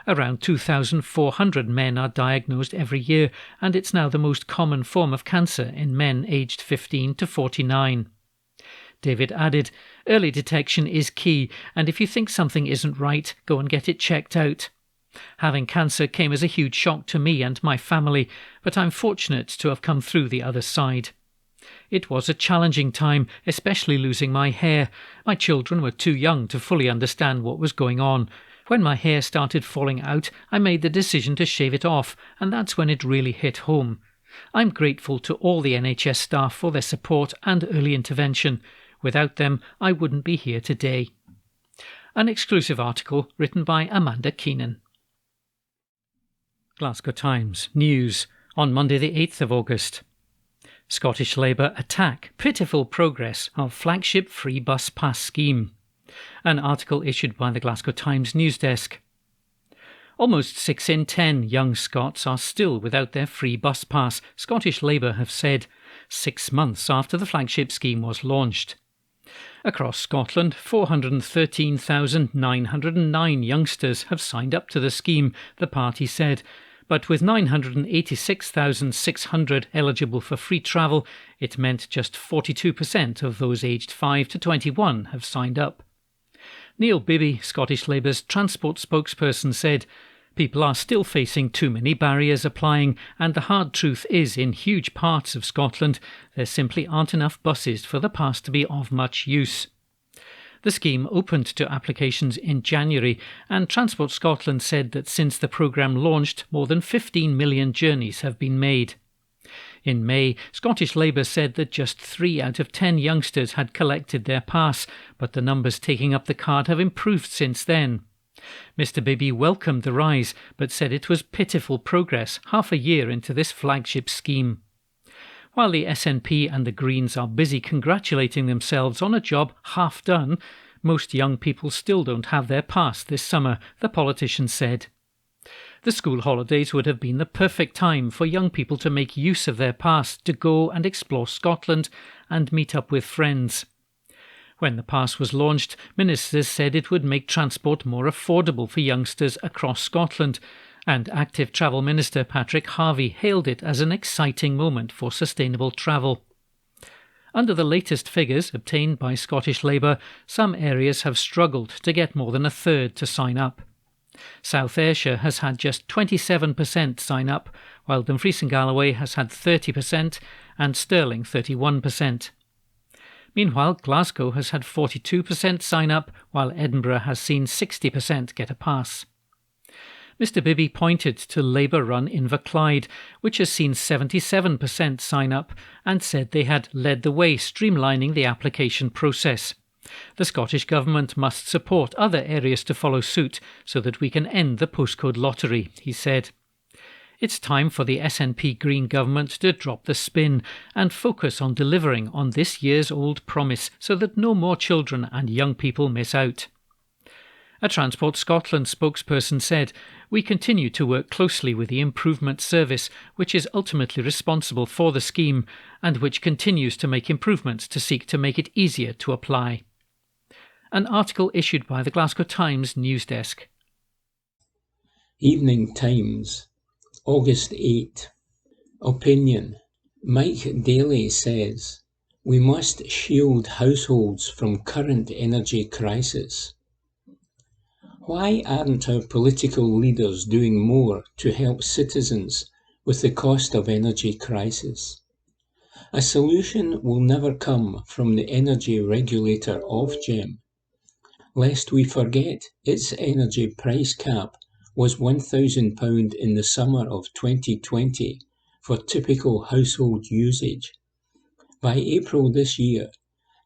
Speaker 4: Around 2,400 men are diagnosed every year and it's now the most common form of cancer in men aged 15 to 49. David added, "Early detection is key and if you think something isn't right, go and get it checked out. Having cancer came as a huge shock to me and my family, but I'm fortunate to have come through the other side. It was a challenging time, especially losing my hair. My children were too young to fully understand what was going on. When my hair started falling out, I made the decision to shave it off, and that's when it really hit home. I'm grateful to all the NHS staff for their support and early intervention. Without them, I wouldn't be here today." An exclusive article written by Amanda Keenan. Glasgow Times News on Monday the 8th of August. Scottish Labour attack pitiful progress of flagship free bus pass scheme. An article issued by the Glasgow Times news desk. Almost 6 in 10 young Scots are still without their free bus pass, Scottish Labour have said, 6 months after the flagship scheme was launched. Across Scotland, 413,909 youngsters have signed up to the scheme, the party said, but with 986,600 eligible for free travel, it meant just 42% of those aged 5 to 21 have signed up. Neil Bibby, Scottish Labour's transport spokesperson, said, "People are still facing too many barriers applying, and the hard truth is, in huge parts of Scotland, there simply aren't enough buses for the pass to be of much use." The scheme opened to applications in January, and Transport Scotland said that since the programme launched, more than 15 million journeys have been made. In May, Scottish Labour said that just 3 out of 10 youngsters had collected their pass, but the numbers taking up the card have improved since then. Mr Bibby welcomed the rise, but said it was pitiful progress half a year into this flagship scheme. While the SNP and the Greens are busy congratulating themselves on a job half done, most young people still don't have their pass this summer, the politician said. The school holidays would have been the perfect time for young people to make use of their pass to go and explore Scotland and meet up with friends. When the pass was launched, ministers said it would make transport more affordable for youngsters across Scotland, and Active Travel Minister Patrick Harvey hailed it as an exciting moment for sustainable travel. Under the latest figures obtained by Scottish Labour, some areas have struggled to get more than a third to sign up. South Ayrshire has had just 27% sign up, while Dumfries and Galloway has had 30% and Stirling 31%. Meanwhile, Glasgow has had 42% sign up, while Edinburgh has seen 60% get a pass. Mr Bibby pointed to Labour-run Inverclyde, which has seen 77% sign up, and said they had led the way streamlining the application process. The Scottish Government must support other areas to follow suit so that we can end the postcode lottery, he said. It's time for the SNP Green Government to drop the spin and focus on delivering on this year's old promise so that no more children and young people miss out. A Transport Scotland spokesperson said, "We continue to work closely with the Improvement Service, which is ultimately responsible for the scheme and which continues to make improvements to seek to make it easier to apply." An article issued by the Glasgow Times news desk.
Speaker 5: Evening Times, August 8. Opinion. Mike Daly says, "We must shield households from current energy crisis." Why aren't our political leaders doing more to help citizens with the cost of energy crisis? A solution will never come from the energy regulator Ofgem. Lest we forget, its energy price cap was £1,000 in the summer of 2020 for typical household usage. By April this year,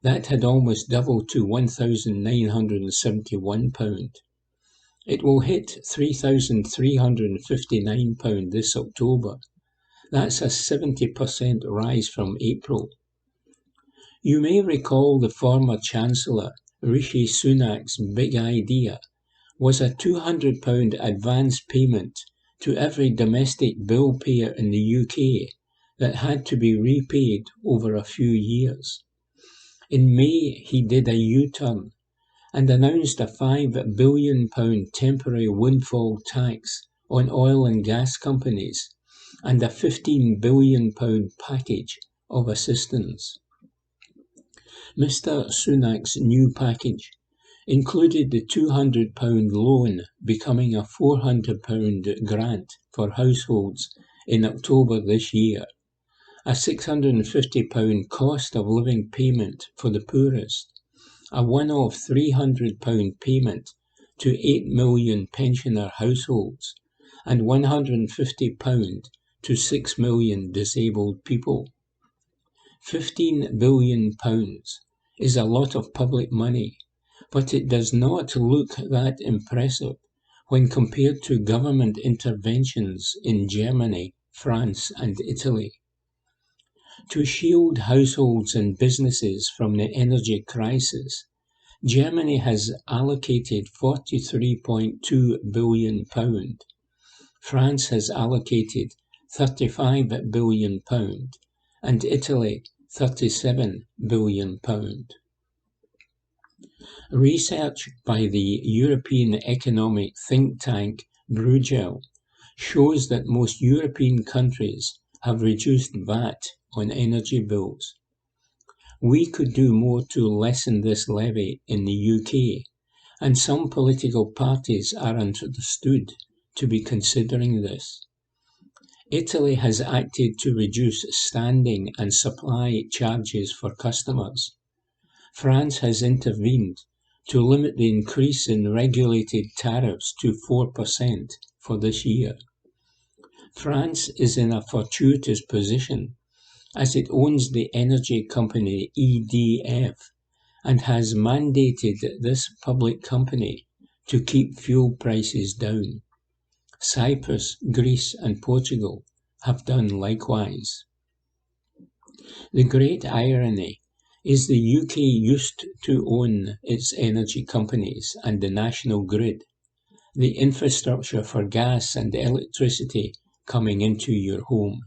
Speaker 5: that had almost doubled to £1,971. It will hit £3,359 this October. That's a 70% rise from April. You may recall the former Chancellor Rishi Sunak's big idea was a £200 advance payment to every domestic bill payer in the UK that had to be repaid over a few years. In May, he did a U-turn and announced a £5 billion temporary windfall tax on oil and gas companies and a £15 billion package of assistance. Mr Sunak's new package included the £200 loan becoming a £400 grant for households in October this year, a £650 cost of living payment for the poorest, a one-off £300 payment to 8 million pensioner households, and £150 to 6 million disabled people. £15 billion is a lot of public money, but it does not look that impressive when compared to government interventions in Germany, France and Italy. To shield households and businesses from the energy crisis, Germany has allocated £43.2 billion. France has allocated £35 billion and Italy £37 billion. Research by the European economic think tank Bruegel shows that most European countries have reduced VAT on energy bills. We could do more to lessen this levy in the UK, and some political parties are understood to be considering this. Italy has acted to reduce standing and supply charges for customers. France has intervened to limit the increase in regulated tariffs to 4% for this year. France is in a fortuitous position as it owns the energy company EDF and has mandated this public company to keep fuel prices down. Cyprus, Greece and Portugal have done likewise. The great irony is the UK used to own its energy companies and the national grid, the infrastructure for gas and electricity coming into your home.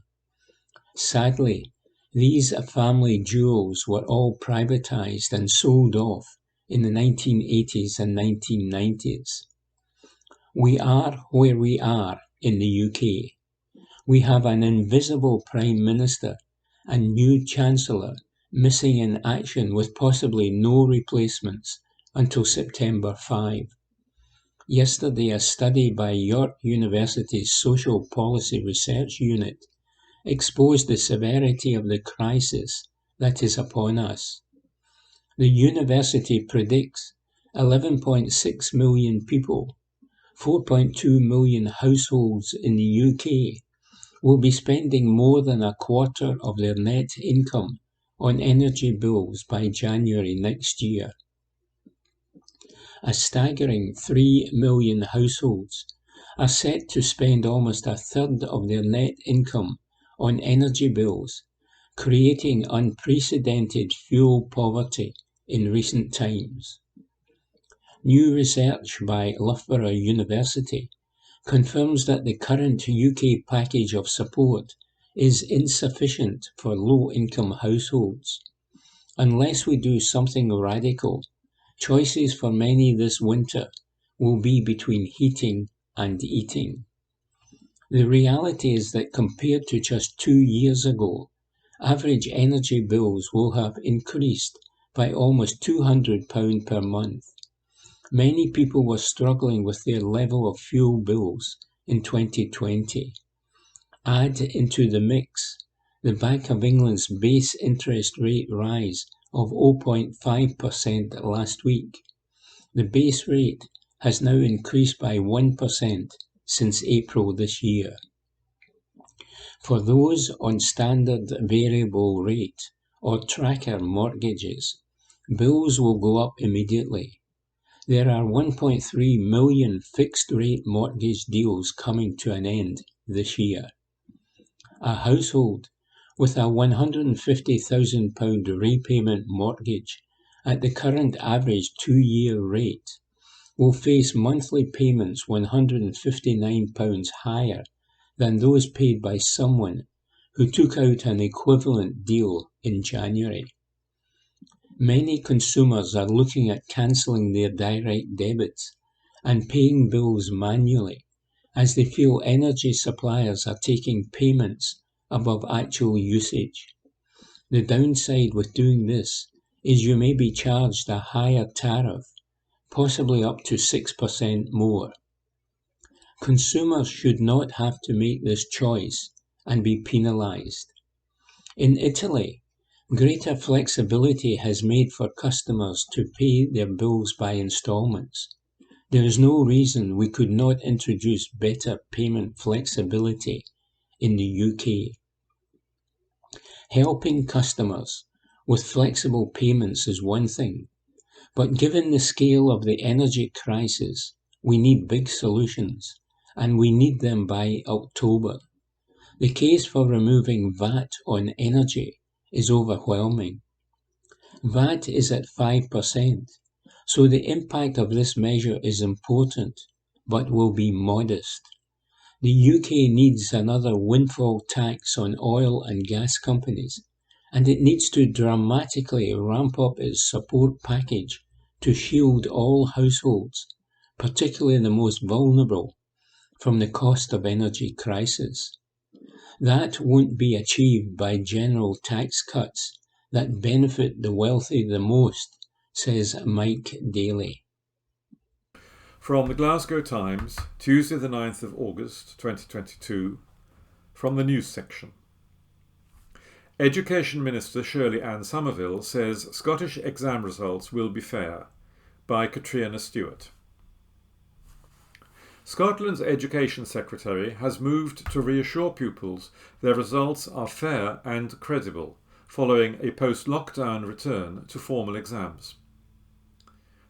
Speaker 5: Sadly, these family jewels were all privatised and sold off in the 1980s and 1990s. We are where we are in the UK. We have an invisible Prime Minister and new Chancellor missing in action with possibly no replacements until September 5. Yesterday, a study by York University's Social Policy Research Unit exposed the severity of the crisis that is upon us. The university predicts 11.6 million people, 4.2 million households in the UK, will be spending more than a quarter of their net income on energy bills by January next year. A staggering 3 million households are set to spend almost a third of their net income on energy bills, creating unprecedented fuel poverty in recent times. New research by Loughborough University confirms that the current UK package of support is insufficient for low-income households. Unless we do something radical, choices for many this winter will be between heating and eating. The reality is that compared to just 2 years ago, average energy bills will have increased by almost £200 per month. Many people were struggling with their level of fuel bills in 2020. Add into the mix the Bank of England's base interest rate rise of 0.5% last week. The base rate has now increased by 1% since April this year. For those on standard variable rate or tracker mortgages, bills will go up immediately. There are 1.3 million fixed-rate mortgage deals coming to an end this year. A household with a £150,000 repayment mortgage at the current average 2-year rate will face monthly payments £159 higher than those paid by someone who took out an equivalent deal in January. Many consumers are looking at cancelling their direct debits and paying bills manually as they feel energy suppliers are taking payments above actual usage. The downside with doing this is you may be charged a higher tariff, possibly up to 6% more. Consumers should not have to make this choice and be penalised. In Italy, greater flexibility has made for customers to pay their bills by instalments. There is no reason we could not introduce better payment flexibility in the UK. Helping customers with flexible payments is one thing, but given the scale of the energy crisis, we need big solutions, and we need them by October. The case for removing VAT on energy is overwhelming. VAT is at 5%, So the impact of this measure is important, but will be modest. The UK needs another windfall tax on oil and gas companies, and it needs to dramatically ramp up its support package to shield all households, particularly the most vulnerable, from the cost of energy crisis. That won't be achieved by general tax cuts that benefit the wealthy the most, says Mike Daly.
Speaker 2: From the Glasgow Times, Tuesday the 9th of August 2022, from the news section. Education Minister Shirley-Ann Somerville says Scottish exam results will be fair, by Catriona Stewart. Scotland's Education Secretary has moved to reassure pupils their results are fair and credible, following a post-lockdown return to formal exams.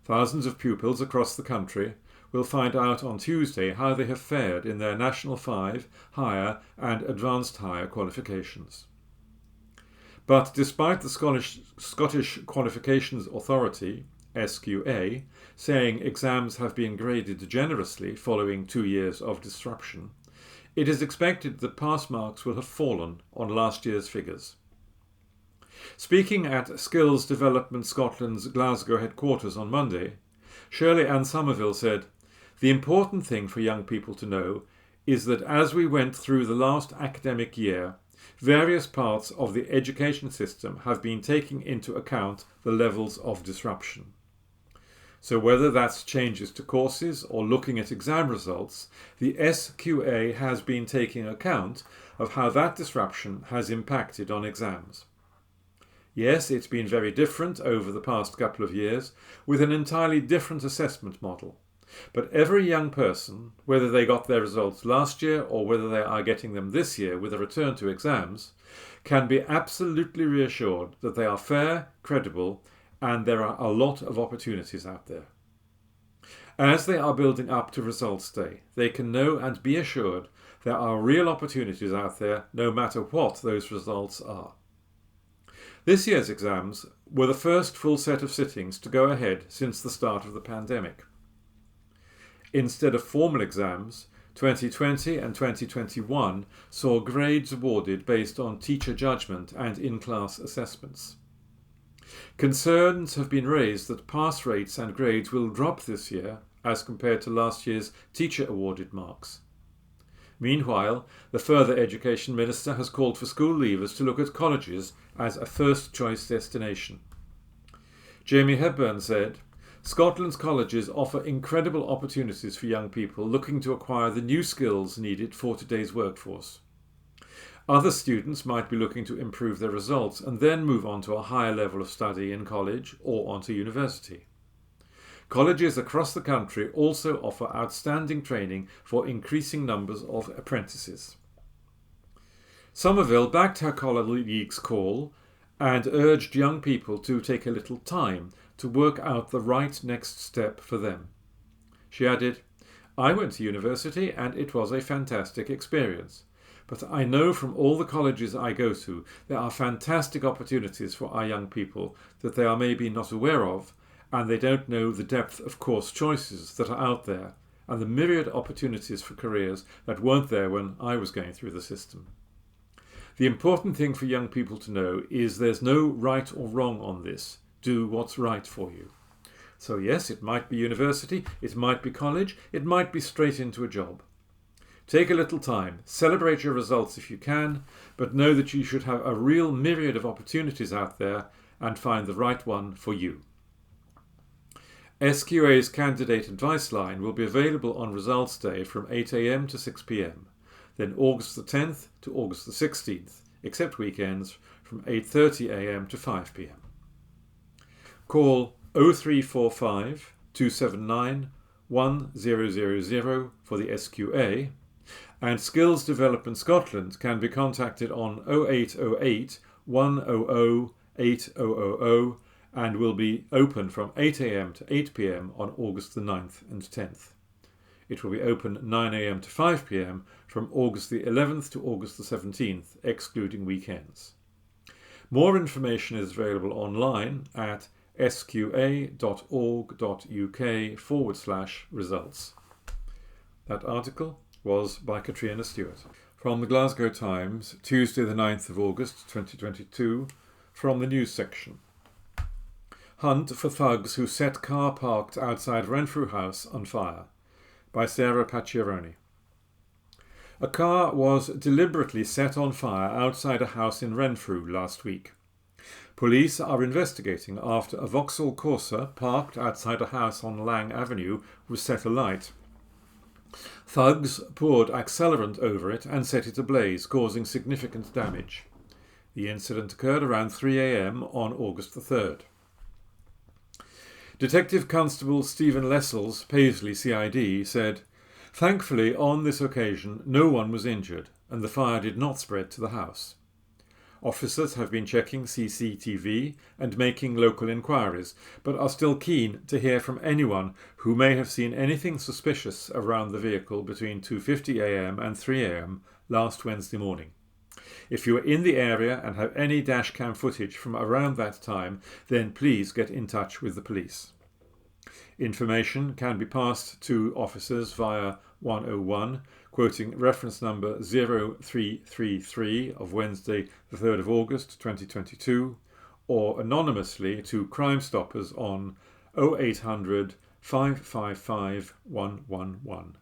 Speaker 2: Thousands of pupils across the country will find out on Tuesday how they have fared in their National 5, Higher and Advanced Higher qualifications. But despite the Scottish Qualifications Authority, SQA, saying exams have been graded generously following 2 years of disruption, it is expected that pass marks will have fallen on last year's figures. Speaking at Skills Development Scotland's Glasgow headquarters on Monday, Shirley-Ann Somerville said, "The important thing for young people to know is that as we went through the last academic year, various parts of the education system have been taking into account the levels of disruption. So whether that's changes to courses or looking at exam results, the SQA has been taking account of how that disruption has impacted on exams. Yes, it's been very different over the past couple of years, with an entirely different assessment model. But every young person, whether they got their results last year or whether they are getting them this year with a return to exams, can be absolutely reassured that they are fair, credible, and there are a lot of opportunities out there. As they are building up to results day, they can know and be assured there are real opportunities out there no matter what those results are." This year's exams were the first full set of sittings to go ahead since the start of the pandemic. Instead of formal exams, 2020 and 2021 saw grades awarded based on teacher judgment and in-class assessments. Concerns have been raised that pass rates and grades will drop this year as compared to last year's teacher-awarded marks. Meanwhile, the Further Education Minister has called for school leavers to look at colleges as a first-choice destination. Jamie Hepburn said, "Scotland's colleges offer incredible opportunities for young people looking to acquire the new skills needed for today's workforce. Other students might be looking to improve their results and then move on to a higher level of study in college or onto university. Colleges across the country also offer outstanding training for increasing numbers of apprentices." Somerville backed her colleague's call and urged young people to take a little time to work out the right next step for them. She added, "I went to university and it was a fantastic experience. But I know from all the colleges I go to, there are fantastic opportunities for our young people that they are maybe not aware of, and they don't know the depth of course choices that are out there, and the myriad opportunities for careers that weren't there when I was going through the system. The important thing for young people to know is there's no right or wrong on this. Do what's right for you." So yes, it might be university, it might be college, it might be straight into a job. Take a little time, celebrate your results if you can, but know that you should have a real myriad of opportunities out there and find the right one for you. SQA's candidate advice line will be available on results day from 8 a.m. to 6 p.m, then August the 10th to August the 16th, except weekends, from 8:30 a.m. to 5 p.m. Call 0345 279 1000 for the SQA, and Skills Development Scotland can be contacted on 0808 100 8000 and will be open from 8 a.m. to 8 p.m. on August the 9th and 10th. It will be open 9 a.m. to 5 p.m. from August the 11th to August the 17th, excluding weekends. More information is available online at sqa.org.uk/results. That article was by Katrina Stewart. From the Glasgow Times, Tuesday the 9th of August 2022, from the news section. Hunt for thugs who set car parked outside Renfrew House on fire, by Sarah Pacchiaroni. A car was deliberately set on fire outside a house in Renfrew last week. Police are investigating after a Vauxhall Corsa parked outside a house on Lang Avenue was set alight. Thugs poured accelerant over it and set it ablaze, causing significant damage. The incident occurred around 3 a.m. on August the 3rd. Detective Constable Stephen Lessels, Paisley CID, said, "Thankfully, on this occasion, no one was injured, and the fire did not spread to the house. Officers have been checking CCTV and making local inquiries, but are still keen to hear from anyone who may have seen anything suspicious around the vehicle between 2:50 a.m. and 3 a.m. last Wednesday morning. If you are in the area and have any dashcam footage from around that time, then please get in touch with the police." Information can be passed to officers via 101, quoting reference number 0333 of Wednesday the 3rd of August 2022, or anonymously to Crime Stoppers on 0800 555 111.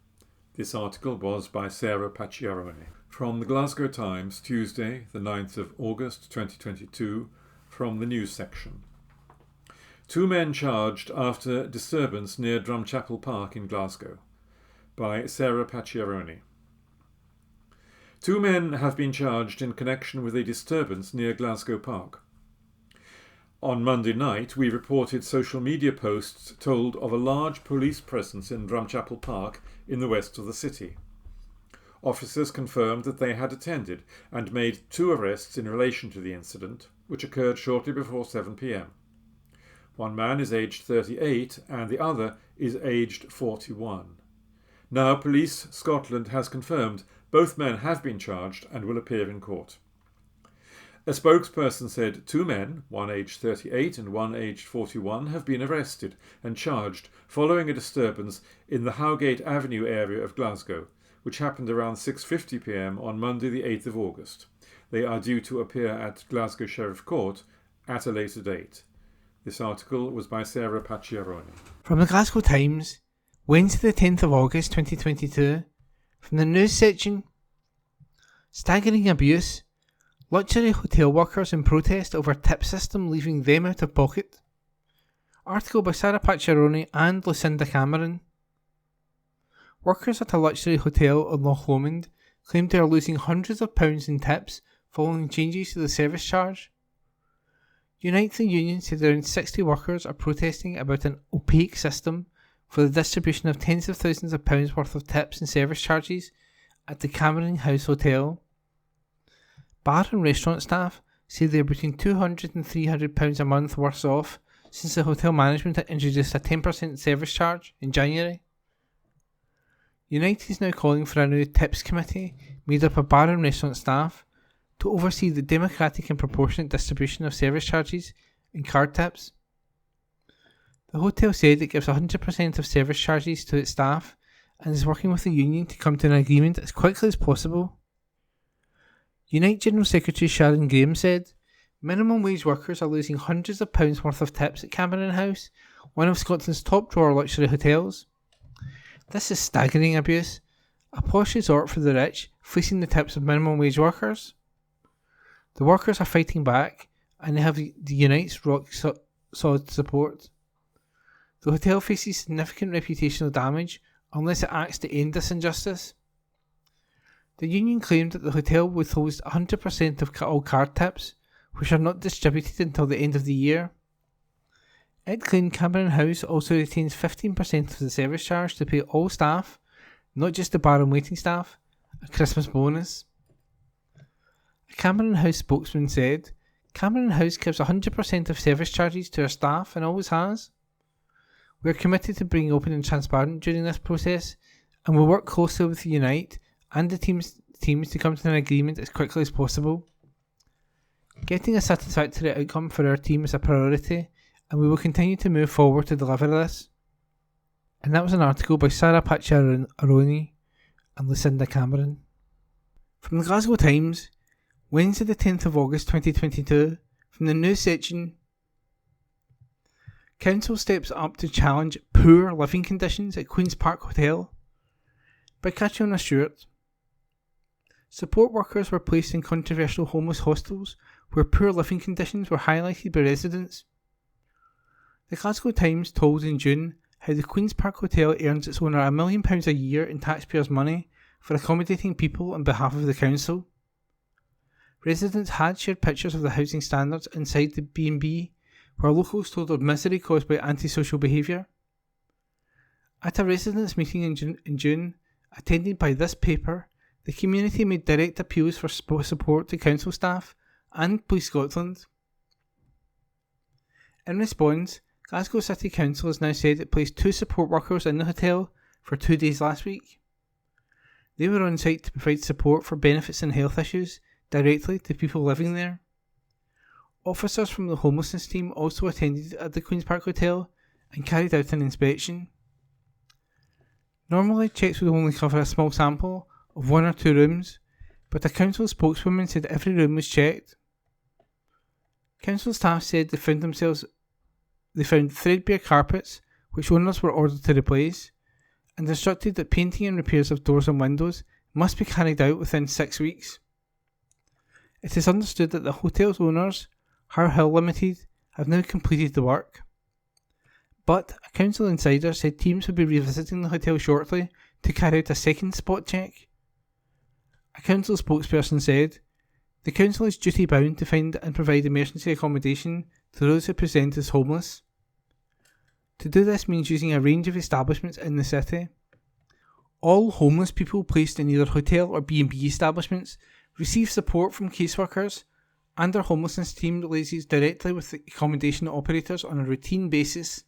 Speaker 2: This article was by Sarah Pacchiaroni. From the Glasgow Times, Tuesday the 9th of August 2022, from the news section. 2 men charged after disturbance near Drumchapel Park in Glasgow, by Sarah Pacchiaroni. 2 men have been charged in connection with a disturbance near Glasgow Park. On Monday night, we reported social media posts told of a large police presence in Drumchapel Park in the west of the city. Officers confirmed that they had attended and made 2 arrests in relation to the incident, which occurred shortly before 7 p.m. One man is aged 38 and the other is aged 41. Now Police Scotland has confirmed both men have been charged and will appear in court. A spokesperson said 2 men, one aged 38 and one aged 41, have been arrested and charged following a disturbance in the Howgate Avenue area of Glasgow, which happened around 6:50 p.m. on Monday the 8th of August. They are due to appear at Glasgow Sheriff Court at a later date. This article was by Sarah Pacchiaroni.
Speaker 6: From the Glasgow Times, Wednesday the 10th of August 2022, from the news section. Staggering abuse. Luxury hotel workers in protest over tip system leaving them out of pocket. Article by Sarah Pacchiaroni and Lucinda Cameron. Workers at a luxury hotel in Loch Lomond claim they are losing hundreds of pounds in tips following changes to the service charge. Unite the Union said around 60 workers are protesting about an opaque system for the distribution of tens of thousands of pounds worth of tips and service charges at the Cameron House Hotel. Bar and restaurant staff say they are between £200 and £300 a month worse off since the hotel management had introduced a 10% service charge in January. Unite is now calling for a new tips committee made up of bar and restaurant staff to oversee the democratic and proportionate distribution of service charges and card tips. The hotel said it gives 100% of service charges to its staff and is working with the union to come to an agreement as quickly as possible. Unite General Secretary Sharon Graham said, "Minimum wage workers are losing hundreds of pounds worth of tips at Cameron House, one of Scotland's top drawer luxury hotels. This is staggering abuse, a posh resort for the rich, fleecing the tips of minimum wage workers. The workers are fighting back, and they have the Unite's solid support. The hotel faces significant reputational damage unless it acts to end this injustice." The union claimed that the hotel withholds 100% of all card tips, which are not distributed until the end of the year. It claimed Cameron House also retains 15% of the service charge to pay all staff, not just the bar and waiting staff, a Christmas bonus. A Cameron House spokesman said, "Cameron House gives 100% of service charges to our staff and always has. We are committed to being open and transparent during this process and will work closely with Unite and the teams to come to an agreement as quickly as possible. Getting a satisfactory outcome for our team is a priority, and we will continue to move forward to deliver this. And that was an article by Sarah Pacciaroni and Lucinda Cameron. From the Glasgow Times, Wednesday the 10th of August 2022, from the news section, Council steps up to challenge poor living conditions at Queen's Park Hotel, by Catriona Stewart. Support workers were placed in controversial homeless hostels where poor living conditions were highlighted by residents. The Glasgow Times told in June how the Queen's Park Hotel earns its owner £1 million a year in taxpayers' money for accommodating people on behalf of the council. Residents had shared pictures of the housing standards inside the B&B, where locals told of misery caused by antisocial behaviour. At a residents' meeting in June, attended by this paper, the community made direct appeals for support to council staff and Police Scotland. In response, Glasgow City Council has now said it placed 2 support workers in the hotel for 2 days last week. They were on site to provide support for benefits and health issues directly to people living there. Officers from the homelessness team also attended at the Queen's Park Hotel and carried out an inspection. Normally, checks would only cover a small sample of 1 or 2 rooms, but a council spokeswoman said every room was checked. Council staff said they found threadbare carpets, which owners were ordered to replace, and instructed that painting and repairs of doors and windows must be carried out within 6 weeks. It is understood that the hotel's owners, Har Hill Limited, have now completed the work. But a council insider said teams would be revisiting the hotel shortly to carry out a second spot check. A council spokesperson said, "The council is duty bound to find and provide emergency accommodation to those who present as homeless. To do this means using a range of establishments in the city. All homeless people placed in either hotel or B&B establishments receive support from caseworkers, and our homelessness team liaises directly with the accommodation operators on a routine basis.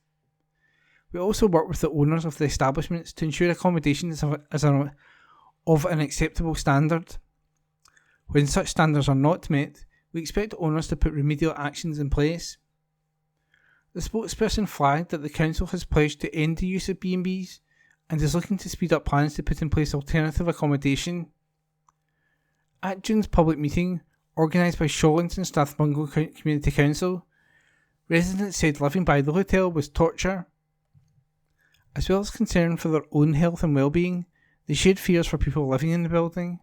Speaker 6: We also work with the owners of the establishments to ensure accommodation is of an acceptable standard. When such standards are not met, we expect owners to put remedial actions in place." The spokesperson flagged that the council has pledged to end the use of B&Bs and is looking to speed up plans to put in place alternative accommodation. At June's public meeting, organised by Shawlands and Strathbungle Community Council, residents said living by the hotel was torture. As well as concern for their own health and well-being, they shared fears for people living in the building.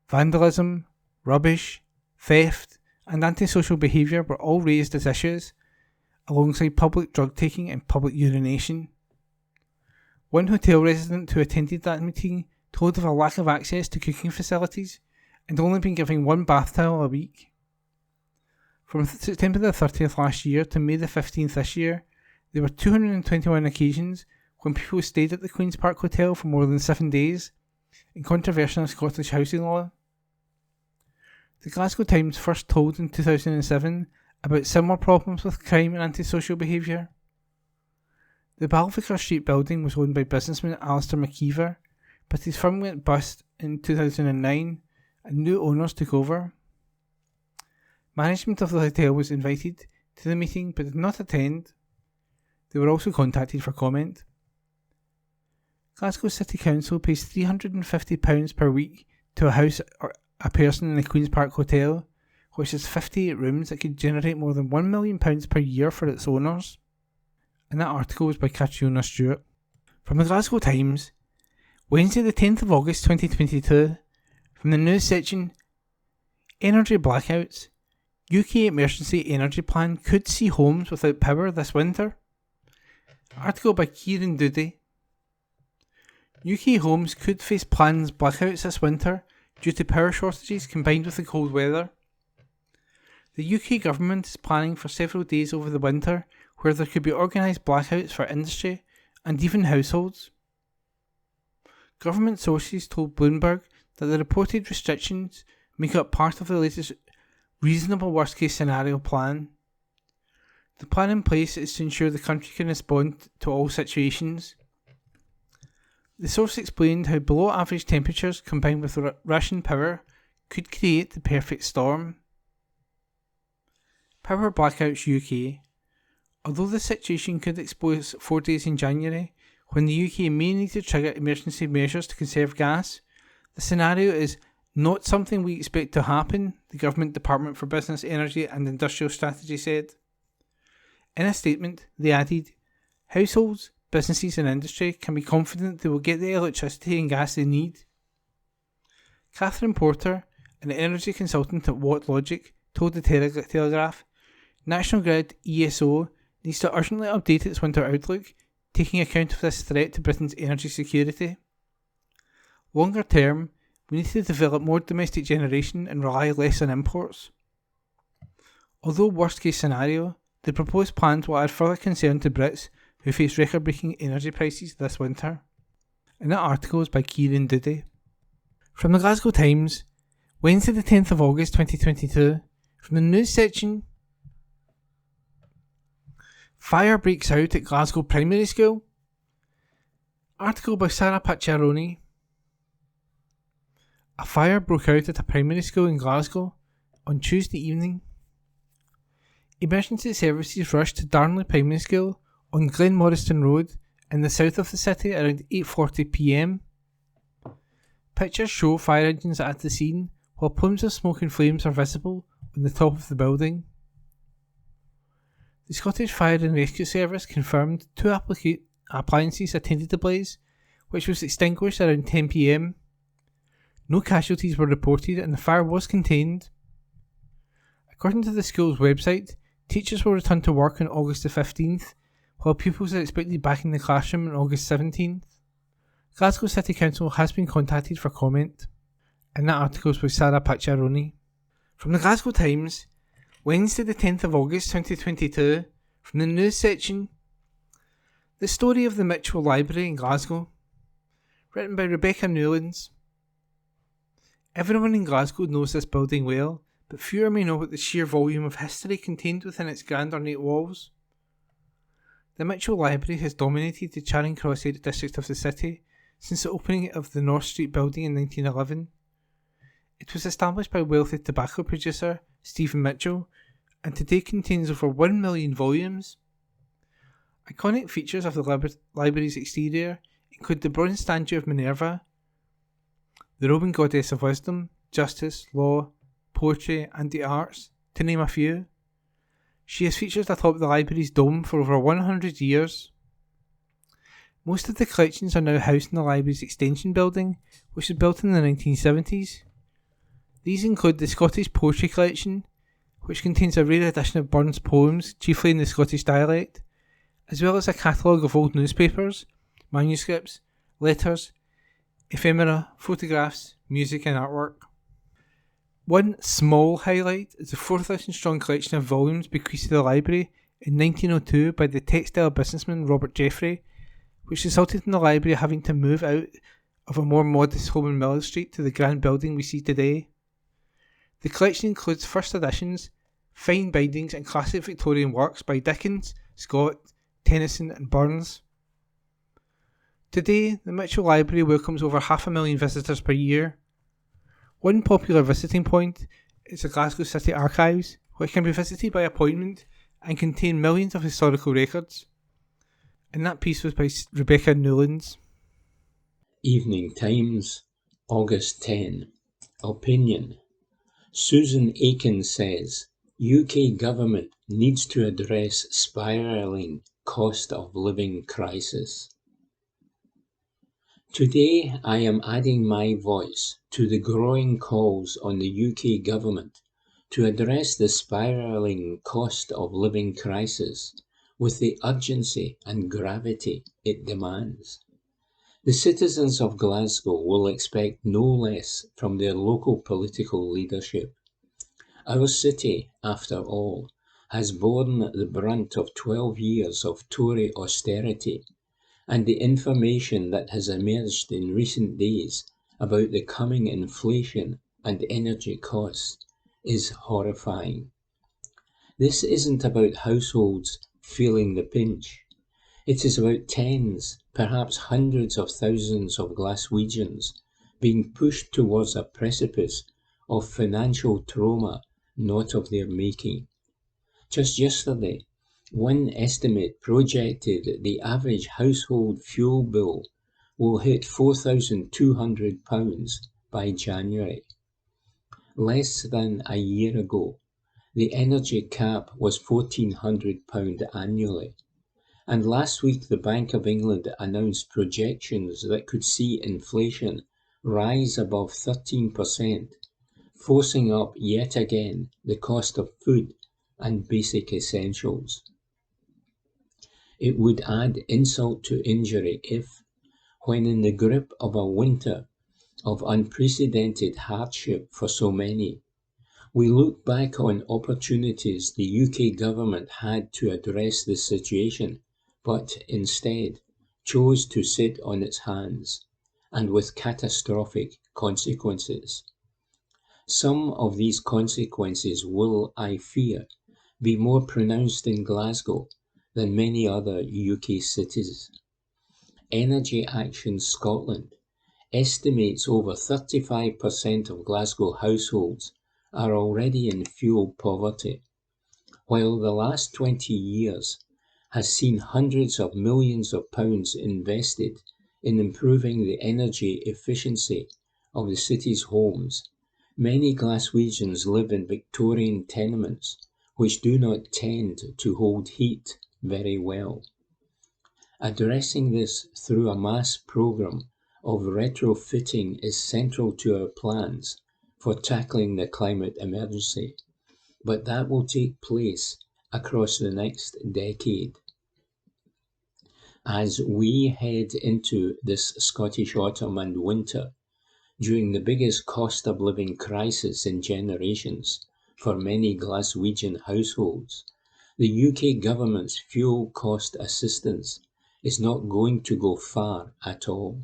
Speaker 6: Vandalism, rubbish, theft, and antisocial behaviour were all raised as issues, alongside public drug taking and public urination. One hotel resident who attended that meeting told of a lack of access to cooking facilities and only been given 1 bath towel a week. From September the 30th last year to May the 15th this year, there were 221 occasions when people stayed at the Queen's Park Hotel for more than 7 days, in contravention of Scottish housing law. The Glasgow Times first told in 2007 about similar problems with crime and antisocial behaviour. The Balvicar Street building was owned by businessman Alistair McKeever, but his firm went bust in 2009 and new owners took over. Management of the hotel was invited to the meeting but did not attend. They were also contacted for comment. Glasgow City Council pays £350 per week to a house or a person in the Queen's Park Hotel, which has 58 rooms that could generate more than £1 million per year for its owners. And that article was by Catriona Stewart. From the Glasgow Times, Wednesday the 10th of August 2022, from the news section, Energy blackouts. UK emergency energy plan could see homes without power this winter. Article by Kieran Doody. UK homes could face planned blackouts this winter due to power shortages combined with the cold weather. The UK government is planning for several days over the winter where there could be organised blackouts for industry and even households. Government sources told Bloomberg that the reported restrictions make up part of the latest reasonable worst-case scenario plan. The plan in place is to ensure the country can respond to all situations. The source explained how below-average temperatures combined with rationed power could create the perfect storm. Power Blackouts UK. Although the situation could expose 4 days in January, when the UK may need to trigger emergency measures to conserve gas, the scenario is not something we expect to happen, the Government Department for Business, Energy and Industrial Strategy said. In a statement, they added, households, businesses and industry can be confident they will get the electricity and gas they need. Catherine Porter, an energy consultant at Watt Logic, told the Telegraph, National Grid ESO needs to urgently update its winter outlook, taking account of this threat to Britain's energy security. Longer term, we need to develop more domestic generation and rely less on imports. Although worst case scenario, the proposed plans will add further concern to Brits who face record-breaking energy prices this winter. And that article is by Kieran Doody. From the Glasgow Times, Wednesday the 10th of August 2022, from the news section, fire breaks out at Glasgow Primary School. Article by Sarah Pacciaroni. A fire broke out at a primary school in Glasgow on Tuesday evening. Emergency services rushed to Darnley Primary School on Glenmoriston Road in the south of the city around 8:40 p.m. Pictures show fire engines at the scene while plumes of smoke and flames are visible on the top of the building. The Scottish Fire and Rescue Service confirmed 2 appliances attended the blaze, which was extinguished around 10 p.m. No casualties were reported and the fire was contained. According to the school's website, teachers will return to work on August the 15th, while pupils are expected back in the classroom on August 17th. Glasgow City Council has been contacted for comment. And that article is by Sarah Pacciaroni. From the Glasgow Times, Wednesday the 10th of August 2022, from the news section, The Story of the Mitchell Library in Glasgow, written by Rebecca Newlands. Everyone in Glasgow knows this building well, but fewer may know what the sheer volume of history contained within its grand ornate walls. The Mitchell Library has dominated the Charing Cross district of the city since the opening of the North Street building in 1911. It was established by wealthy tobacco producer Stephen Mitchell and today contains over 1 million volumes. Iconic features of the library's exterior include the bronze statue of Minerva, the Roman goddess of wisdom, justice, law, poetry and the arts, to name a few. She has featured atop the library's dome for over 100 years. Most of the collections are now housed in the library's extension building, which was built in the 1970s. These include the Scottish Poetry Collection, which contains a rare edition of Burns' poems, chiefly in the Scottish dialect, as well as a catalogue of old newspapers, manuscripts, letters, ephemera, photographs, music and artwork. One small highlight is the 4,000-strong collection of volumes bequeathed to the library in 1902 by the textile businessman Robert Jeffrey, which resulted in the library having to move out of a more modest home in Miller Street to the grand building we see today. The collection includes first editions, fine bindings and classic Victorian works by Dickens, Scott, Tennyson and Burns. Today, the Mitchell Library welcomes over 500,000 visitors per year. One popular visiting point is the Glasgow City Archives, which can be visited by appointment and contain millions of historical records. And that piece was by Rebecca Newlands.
Speaker 5: Evening Times, August 10. Opinion. Susan Aiken says UK government needs to address spiralling cost of living crisis. Today I am adding my voice to the growing calls on the UK government to address the spiralling cost of living crisis with the urgency and gravity it demands. The citizens of Glasgow will expect no less from their local political leadership. Our city, after all, has borne the brunt of 12 years of Tory austerity, and the information that has emerged in recent days about the coming inflation and energy costs is horrifying. This isn't about households feeling the pinch. It is about tens, perhaps hundreds of thousands of Glaswegians being pushed towards a precipice of financial trauma not of their making. Just yesterday, One estimate projected that the average household fuel bill will hit £4,200 by January. Less than a year ago, the energy cap was £1,400 annually. And last week the Bank of England announced projections that could see inflation rise above 13%, forcing up yet again the cost of food and basic essentials. It would add insult to injury if, when in the grip of a winter of unprecedented hardship for so many, we look back on opportunities the UK government had to address the situation, but instead chose to sit on its hands, and with catastrophic consequences. Some of these consequences will, I fear, be more pronounced in Glasgow than many other UK cities. Energy Action Scotland estimates over 35% of Glasgow households are already in fuel poverty, while the last 20 years has seen hundreds of millions of pounds invested in improving the energy efficiency of the city's homes. Many Glaswegians live in Victorian tenements which do not tend to hold heat very well. Addressing this through a mass programme of retrofitting is central to our plans for tackling the climate emergency, but that will take place across the next decade. As we head into this Scottish autumn and winter, during the biggest cost of living crisis in generations for many Glaswegian households, the UK government's fuel cost assistance is not going to go far at all.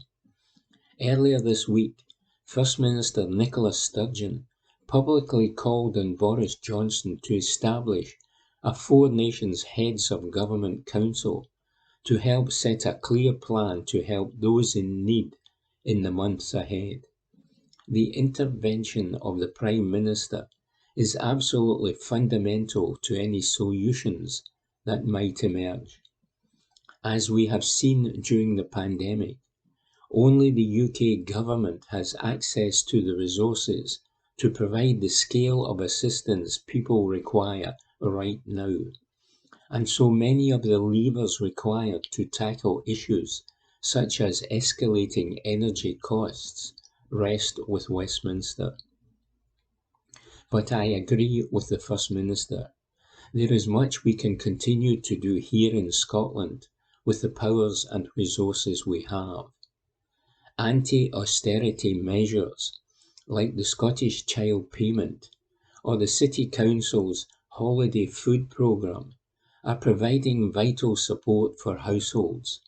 Speaker 5: Earlier this week, First Minister Nicola Sturgeon publicly called on Boris Johnson to establish a Four Nations Heads of Government Council to help set a clear plan to help those in need in the months ahead. The intervention of the Prime Minister is absolutely fundamental to any solutions that might emerge. As we have seen during the pandemic, only the UK government has access to the resources to provide the scale of assistance people require right now. And so many of the levers required to tackle issues such as escalating energy costs rest with Westminster. But I agree with the First Minister. There is much we can continue to do here in Scotland with the powers and resources we have. Anti-austerity measures like the Scottish Child Payment or the City Council's Holiday Food Programme are providing vital support for households,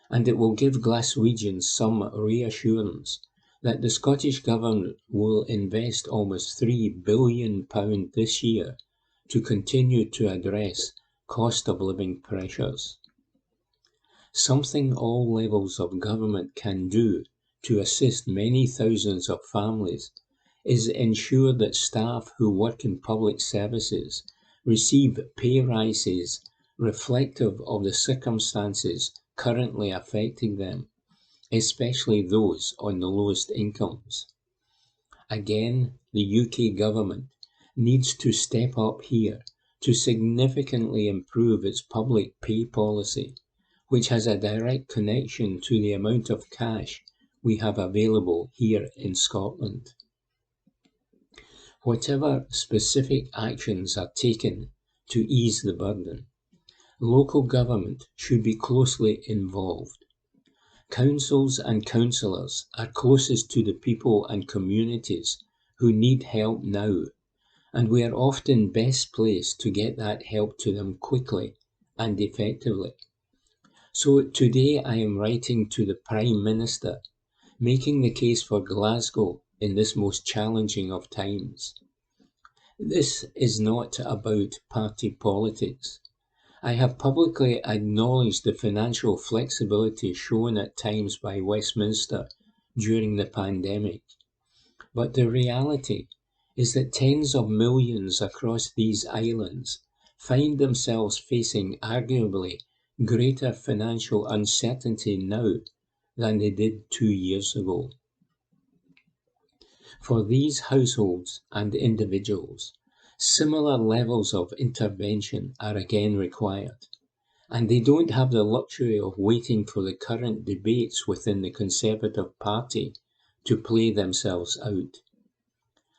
Speaker 5: and it will give Glaswegians some reassurance that the Scottish Government will invest almost £3 billion this year to continue to address cost of living pressures. Something all levels of government can do to assist many thousands of families is ensure that staff who work in public services receive pay rises reflective of the circumstances currently affecting them, especially those on the lowest incomes. Again, the UK government needs to step up here to significantly improve its public pay policy, which has a direct connection to the amount of cash we have available here in Scotland. Whatever specific actions are taken to ease the burden, local government should be closely involved. Councils and councillors are closest to the people and communities who need help now, and we are often best placed to get that help to them quickly and effectively. So today I am writing to the Prime Minister, making the case for Glasgow in this most challenging of times. This is not about party politics. I have publicly acknowledged the financial flexibility shown at times by Westminster during the pandemic. But the reality is that tens of millions across these islands find themselves facing arguably greater financial uncertainty now than they did 2 years ago. For these households and individuals, similar levels of intervention are again required, and they don't have the luxury of waiting for the current debates within the Conservative Party to play themselves out.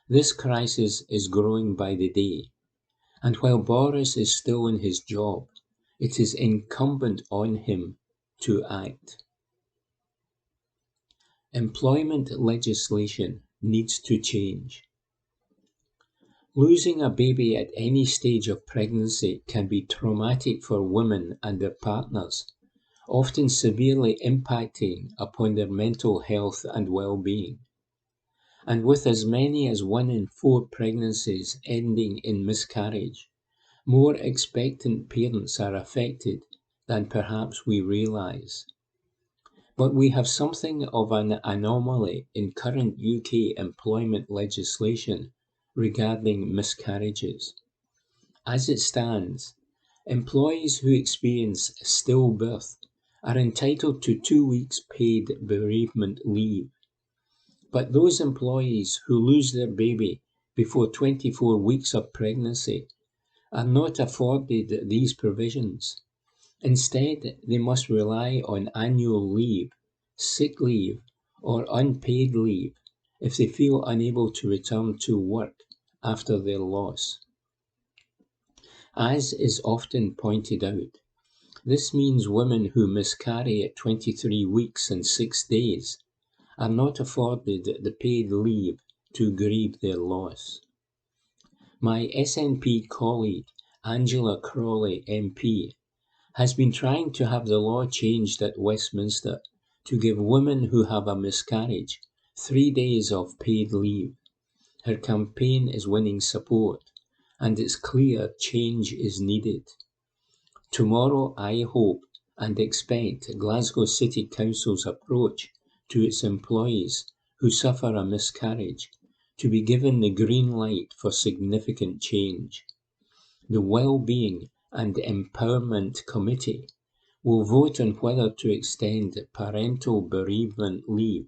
Speaker 5: This crisis is growing by the day, and while Boris is still in his job, it is incumbent on him to act. Employment legislation needs to change. Losing a baby at any stage of pregnancy can be traumatic for women and their partners, often severely impacting upon their mental health and well-being. And with as many as 1 in 4 pregnancies ending in miscarriage, more expectant parents are affected than perhaps we realise. But we have something of an anomaly in current UK employment legislation regarding miscarriages. As it stands, employees who experience stillbirth are entitled to 2 weeks paid bereavement leave. But those employees who lose their baby before 24 weeks of pregnancy are not afforded these provisions. Instead, they must rely on annual leave, sick leave, or unpaid leave if they feel unable to return to work after their loss. As is often pointed out, this means women who miscarry at 23 weeks and 6 days are not afforded the paid leave to grieve their loss. My SNP colleague, Angela Crawley MP, has been trying to have the law changed at Westminster to give women who have a miscarriage 3 days of paid leave. Her campaign is winning support, and it's clear change is needed. Tomorrow I hope and expect Glasgow City Council's approach to its employees who suffer a miscarriage to be given the green light for significant change. The Wellbeing and Empowerment Committee will vote on whether to extend parental bereavement leave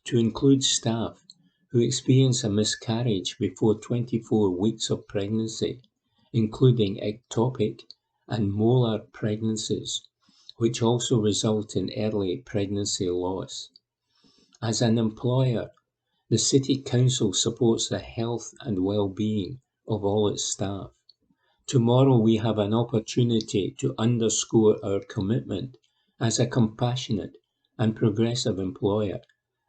Speaker 5: to include staff who experience a miscarriage before 24 weeks of pregnancy, including ectopic and molar pregnancies, which also result in early pregnancy loss. As an employer, the City Council supports the health and well-being of all its staff. Tomorrow we have an opportunity to underscore our commitment as a compassionate and progressive employer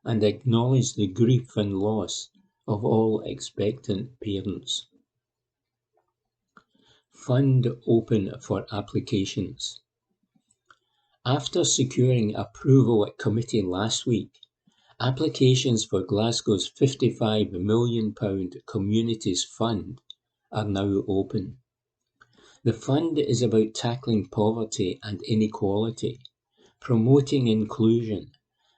Speaker 5: and acknowledge the grief and loss of all expectant parents. Fund open for applications. After securing approval at committee last week, applications for Glasgow's £55 million Communities Fund are now open. The fund is about tackling poverty and inequality, promoting inclusion,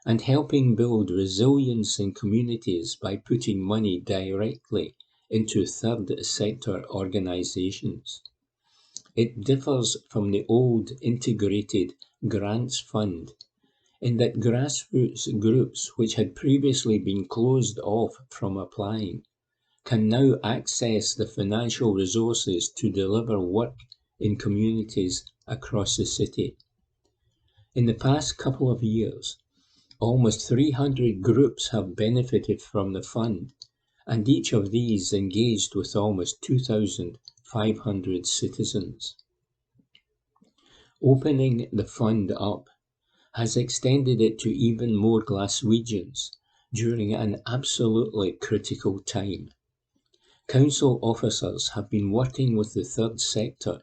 Speaker 5: and helping build resilience in communities by putting money directly into third sector organisations. It differs from the old integrated grants fund in that grassroots groups which had previously been closed off from applying can now access the financial resources to deliver work in communities across the city. In the past couple of years, almost 300 groups have benefited from the fund, and each of these engaged with almost 2,500 citizens. Opening the fund up has extended it to even more Glaswegians during an absolutely critical time. Council officers have been working with the third sector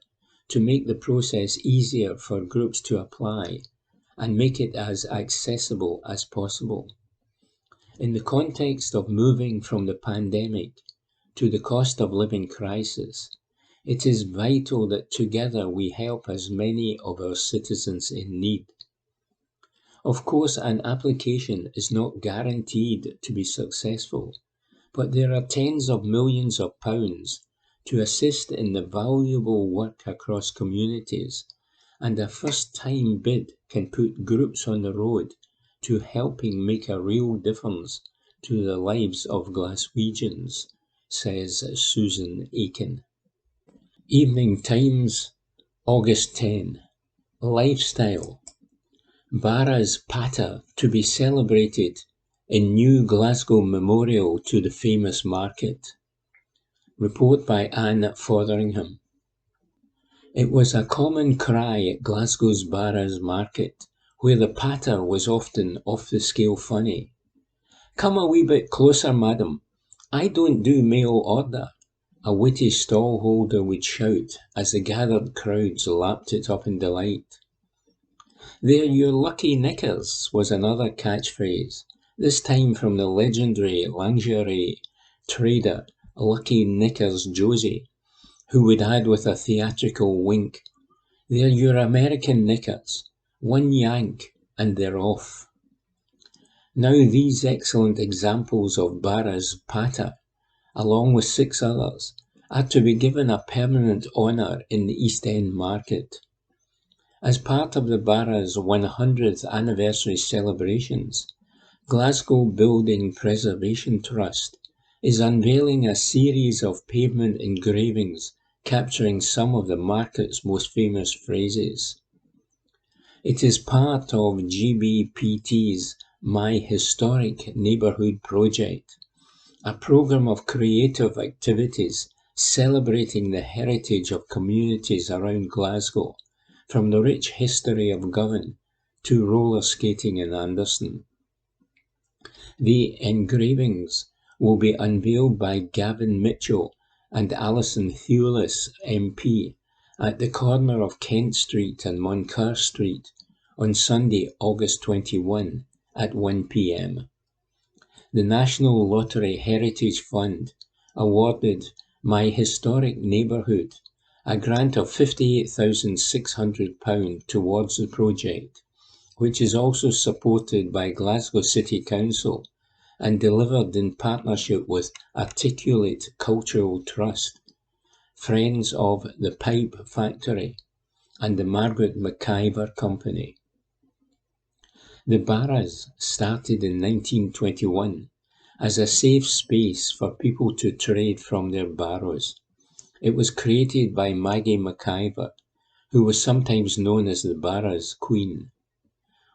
Speaker 5: to make the process easier for groups to apply and make it as accessible as possible. In the context of moving from the pandemic to the cost of living crisis, it is vital that together we help as many of our citizens in need. Of course, an application is not guaranteed to be successful, but there are tens of millions of pounds to assist in the valuable work across communities, and a first-time bid can put groups on the road to helping make a real difference to the lives of Glaswegians, says Susan Aiken. Evening Times, August 10. Lifestyle. Barra's Pata to be celebrated in new Glasgow memorial to the famous market. Report by Anne Fotheringham. It was a common cry at Glasgow's Barra's market, where the patter was often off the scale funny. "Come a wee bit closer, madam. I don't do mail order," a witty stallholder would shout as the gathered crowds lapped it up in delight. "They're your lucky knickers," was another catchphrase, this time from the legendary lingerie trader Lucky Knickers Josie, who would add with a theatrical wink, "They're your American knickers. One yank and they're off." Now these excellent examples of Barra's Pata, along with 6 others, are to be given a permanent honour in the East End market. As part of the Barra's 100th anniversary celebrations, Glasgow Building Preservation Trust is unveiling a series of pavement engravings capturing some of the market's most famous phrases. It is part of GBPT's My Historic Neighbourhood project, a programme of creative activities celebrating the heritage of communities around Glasgow, from the rich history of Govan to roller skating in Anderson. The engravings will be unveiled by Gavin Mitchell and Alison Thewlis MP at the corner of Kent Street and Moncur Street on Sunday, August 21 at 1 p.m. The National Lottery Heritage Fund awarded My Historic Neighbourhood a grant of £58,600 towards the project, which is also supported by Glasgow City Council and delivered in partnership with Articulate Cultural Trust, Friends of the Pipe Factory, and the Margaret McIver Company. The Barras started in 1921 as a safe space for people to trade from their barrows. It was created by Maggie McIver, who was sometimes known as the Barras Queen.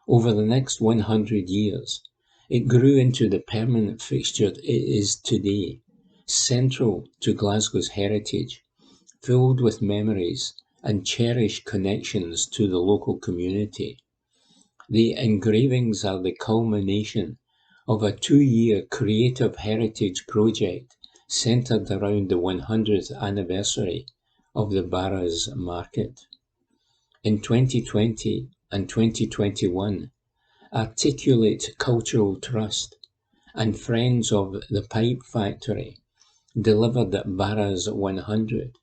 Speaker 5: Over the next 100 years, it grew into the permanent fixture it is today, central to Glasgow's heritage, filled with memories and cherished connections to the local community. The engravings are the culmination of a 2-year creative heritage project centred around the 100th anniversary of the Barras Market. In 2020 and 2021, Articulate Cultural Trust and Friends of the Pipe Factory delivered at Barras 100,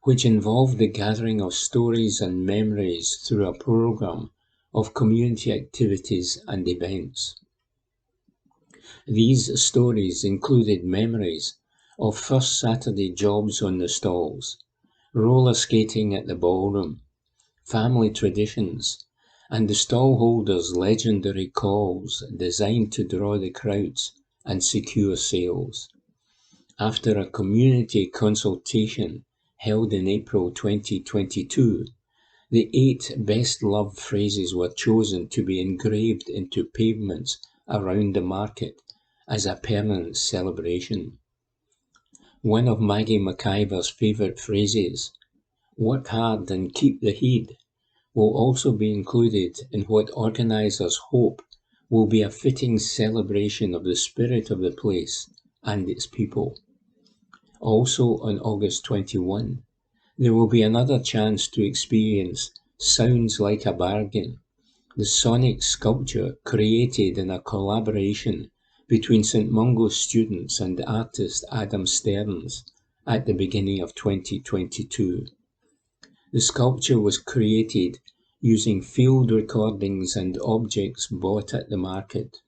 Speaker 5: which involved the gathering of stories and memories through a programme of community activities and events. These stories included memories of first Saturday jobs on the stalls, roller skating at the ballroom, family traditions, and the stallholders' legendary calls designed to draw the crowds and secure sales. After a community consultation held in April 2022, the 8 best-loved phrases were chosen to be engraved into pavements around the market as a permanent celebration. One of Maggie McIver's favourite phrases, "Work hard and keep the heat," will also be included in what organisers hope will be a fitting celebration of the spirit of the place and its people. Also on August 21, there will be another chance to experience Sounds Like a Bargain, the sonic sculpture created in a collaboration between St Mungo's students and artist Adam Stearns at the beginning of 2022. The sculpture was created using field recordings and objects bought at the market.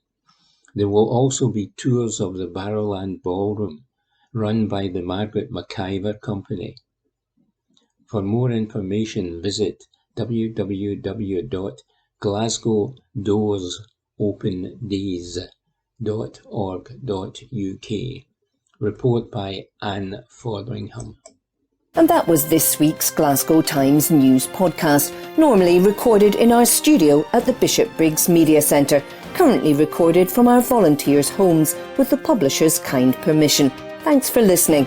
Speaker 5: There will also be tours of the Barrowland Ballroom run by the Margaret McIver Company. For more information, visit www.glasgowdoorsopendays.org.uk. Report by Anne Fotheringham.
Speaker 1: And that was this week's Glasgow Times News podcast, normally recorded in our studio at the Bishopbriggs Media Centre, currently recorded from our volunteers' homes with the publisher's kind permission. Thanks for listening.